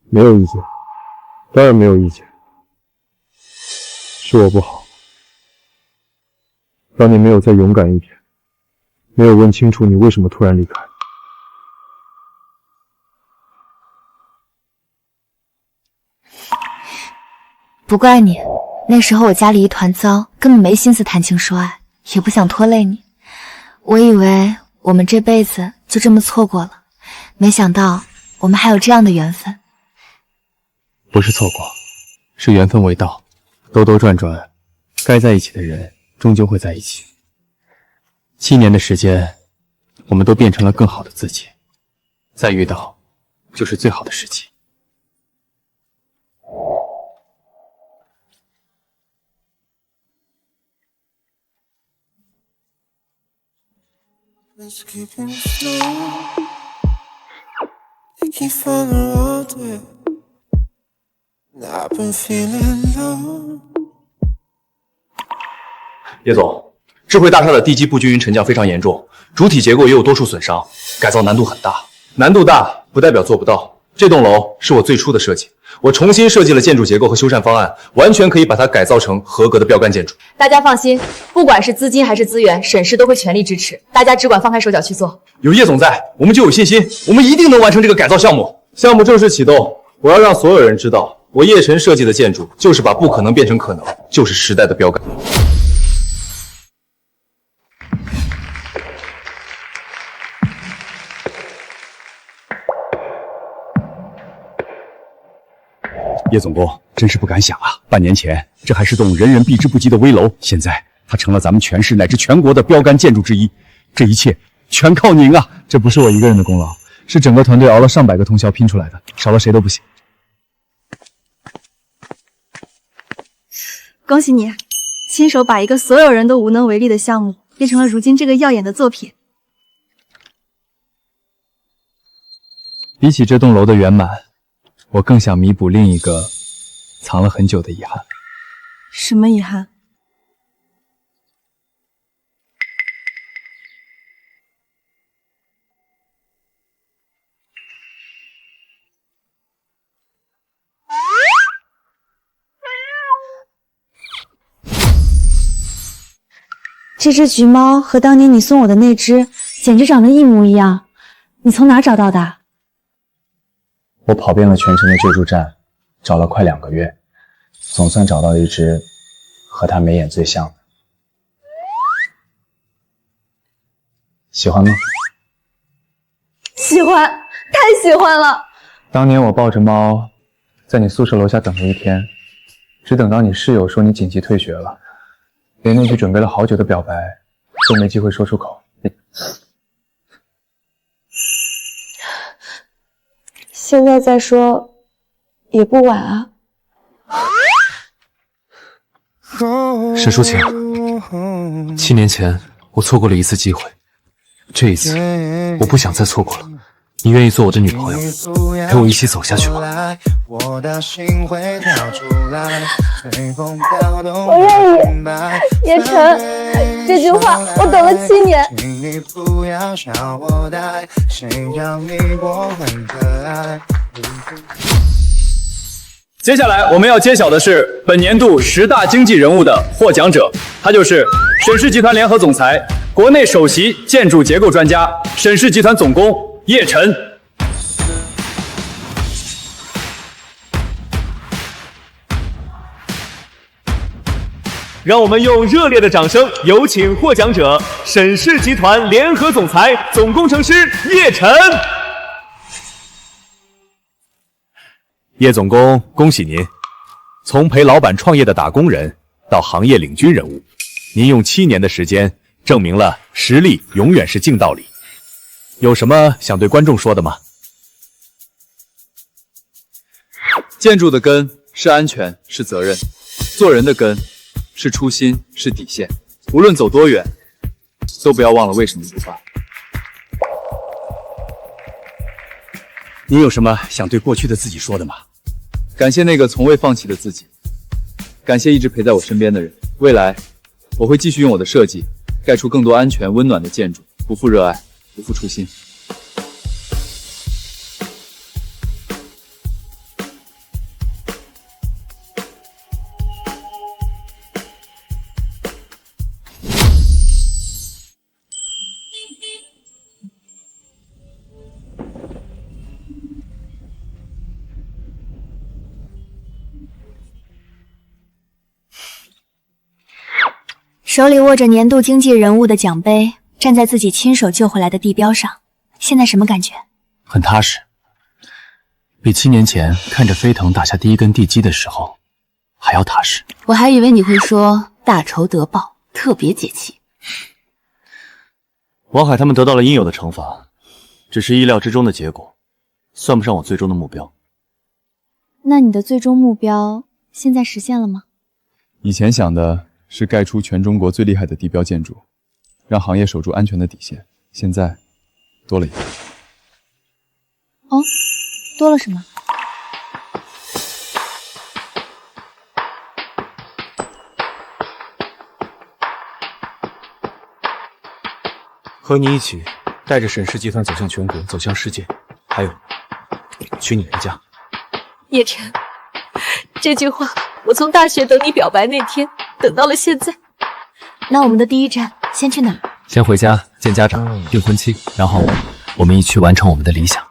没有意见，当然没有意见。是我不好，当年没有再勇敢一点，没有问清楚你为什么突然离开。
不怪你，那时候我家里一团糟，根本没心思谈情说爱，也不想拖累你。我以为我们这辈子就这么错过了，没想到我们还有这样的缘分。
不是错过，是缘分未到，兜兜转转，该在一起的人终究会在一起。7年的时间，我们都变成了更好的自己，再遇到就是最好的时机。
Let's keep it slow. They keep on the road with. I've been feeling low.
叶总，智慧大厦的地基不均匀沉降非常严重，主体结构也有多处损伤，改造难度很大。难度大不代表做不到。这栋楼是我最初的设计，我重新设计了建筑结构和修缮方案，完全可以把它改造成合格的标杆建筑。
大家放心，不管是资金还是资源，沈氏都会全力支持，大家只管放开手脚去做。
有叶总在，我们就有信心，我们一定能完成这个改造项目。项目正式启动，我要让所有人知道，我叶晨设计的建筑就是把不可能变成可能，就是时代的标杆。
叶总工，真是不敢想啊！半年前，这还是栋人人避之不及的危楼，现在它成了咱们全市乃至全国的标杆建筑之一。这一切全靠您啊！
这不是我一个人的功劳，是整个团队熬了上百个通宵拼出来的，少了谁都不行。
恭喜你，亲手把一个所有人都无能为力的项目，变成了如今这个耀眼的作品。
比起这栋楼的圆满，我更想弥补另一个藏了很久的遗憾。
什么遗憾？
这只橘猫和当年你送我的那只简直长得一模一样，你从哪找到的？
我跑遍了全城的救助站，找了快2个月，总算找到一只和它眉眼最像的。喜欢吗？
喜欢，太喜欢了！
当年我抱着猫，在你宿舍楼下等了一天，只等到你室友说你紧急退学了，连那句准备了好久的表白都没机会说出口。
现在再说也不晚啊。
沈淑晴，7年前我错过了一次机会，这一次我不想再错过了。你愿意做我的女朋友，陪我一起走下去吗？
我的心会跳出来，随风飘动。
我愿意，叶晨，这句话我等了7年。
请你不要笑我呆，谁叫你过分可爱。
接下来我们要揭晓的是本年度10大经济人物的获奖者，他就是沈氏集团联合总裁、国内首席建筑结构专家、沈氏集团总工叶晨。
让我们用热烈的掌声有请获奖者沈氏集团联合总裁、总工程师叶晨。
叶总工，恭喜您！从陪老板创业的打工人到行业领军人物，您用7年的时间证明了实力永远是硬道理。有什么想对观众说的吗？
建筑的根是安全，是责任；做人的根是初心，是底线。无论走多远，都不要忘了为什么出发。
您有什么想对过去的自己说的吗？
感谢那个从未放弃的自己，感谢一直陪在我身边的人。未来，我会继续用我的设计，盖出更多安全、温暖的建筑，不负热爱，不负初心。
手里握着年度经济人物的奖杯，站在自己亲手救回来的地标上，现在什么感觉？
很踏实，比7年前看着飞腾打下第一根地基的时候还要踏实。
我还以为你会说大仇得报，特别解气。
王海他们得到了应有的惩罚，只是意料之中的结果，算不上我最终的目标。
那你的最终目标现在实现了吗？
以前想的是盖出全中国最厉害的地标建筑，让行业守住安全的底线。现在多了一个。
哦，多了什么？
和你一起带着沈氏集团走向全国，走向世界，还有娶你为嫁。
叶晨，这句话我从大学等你表白那天等到了现在。
那我们的第一站先去哪儿？
先回家见家长，订婚期，然后我们一起完成我们的理想。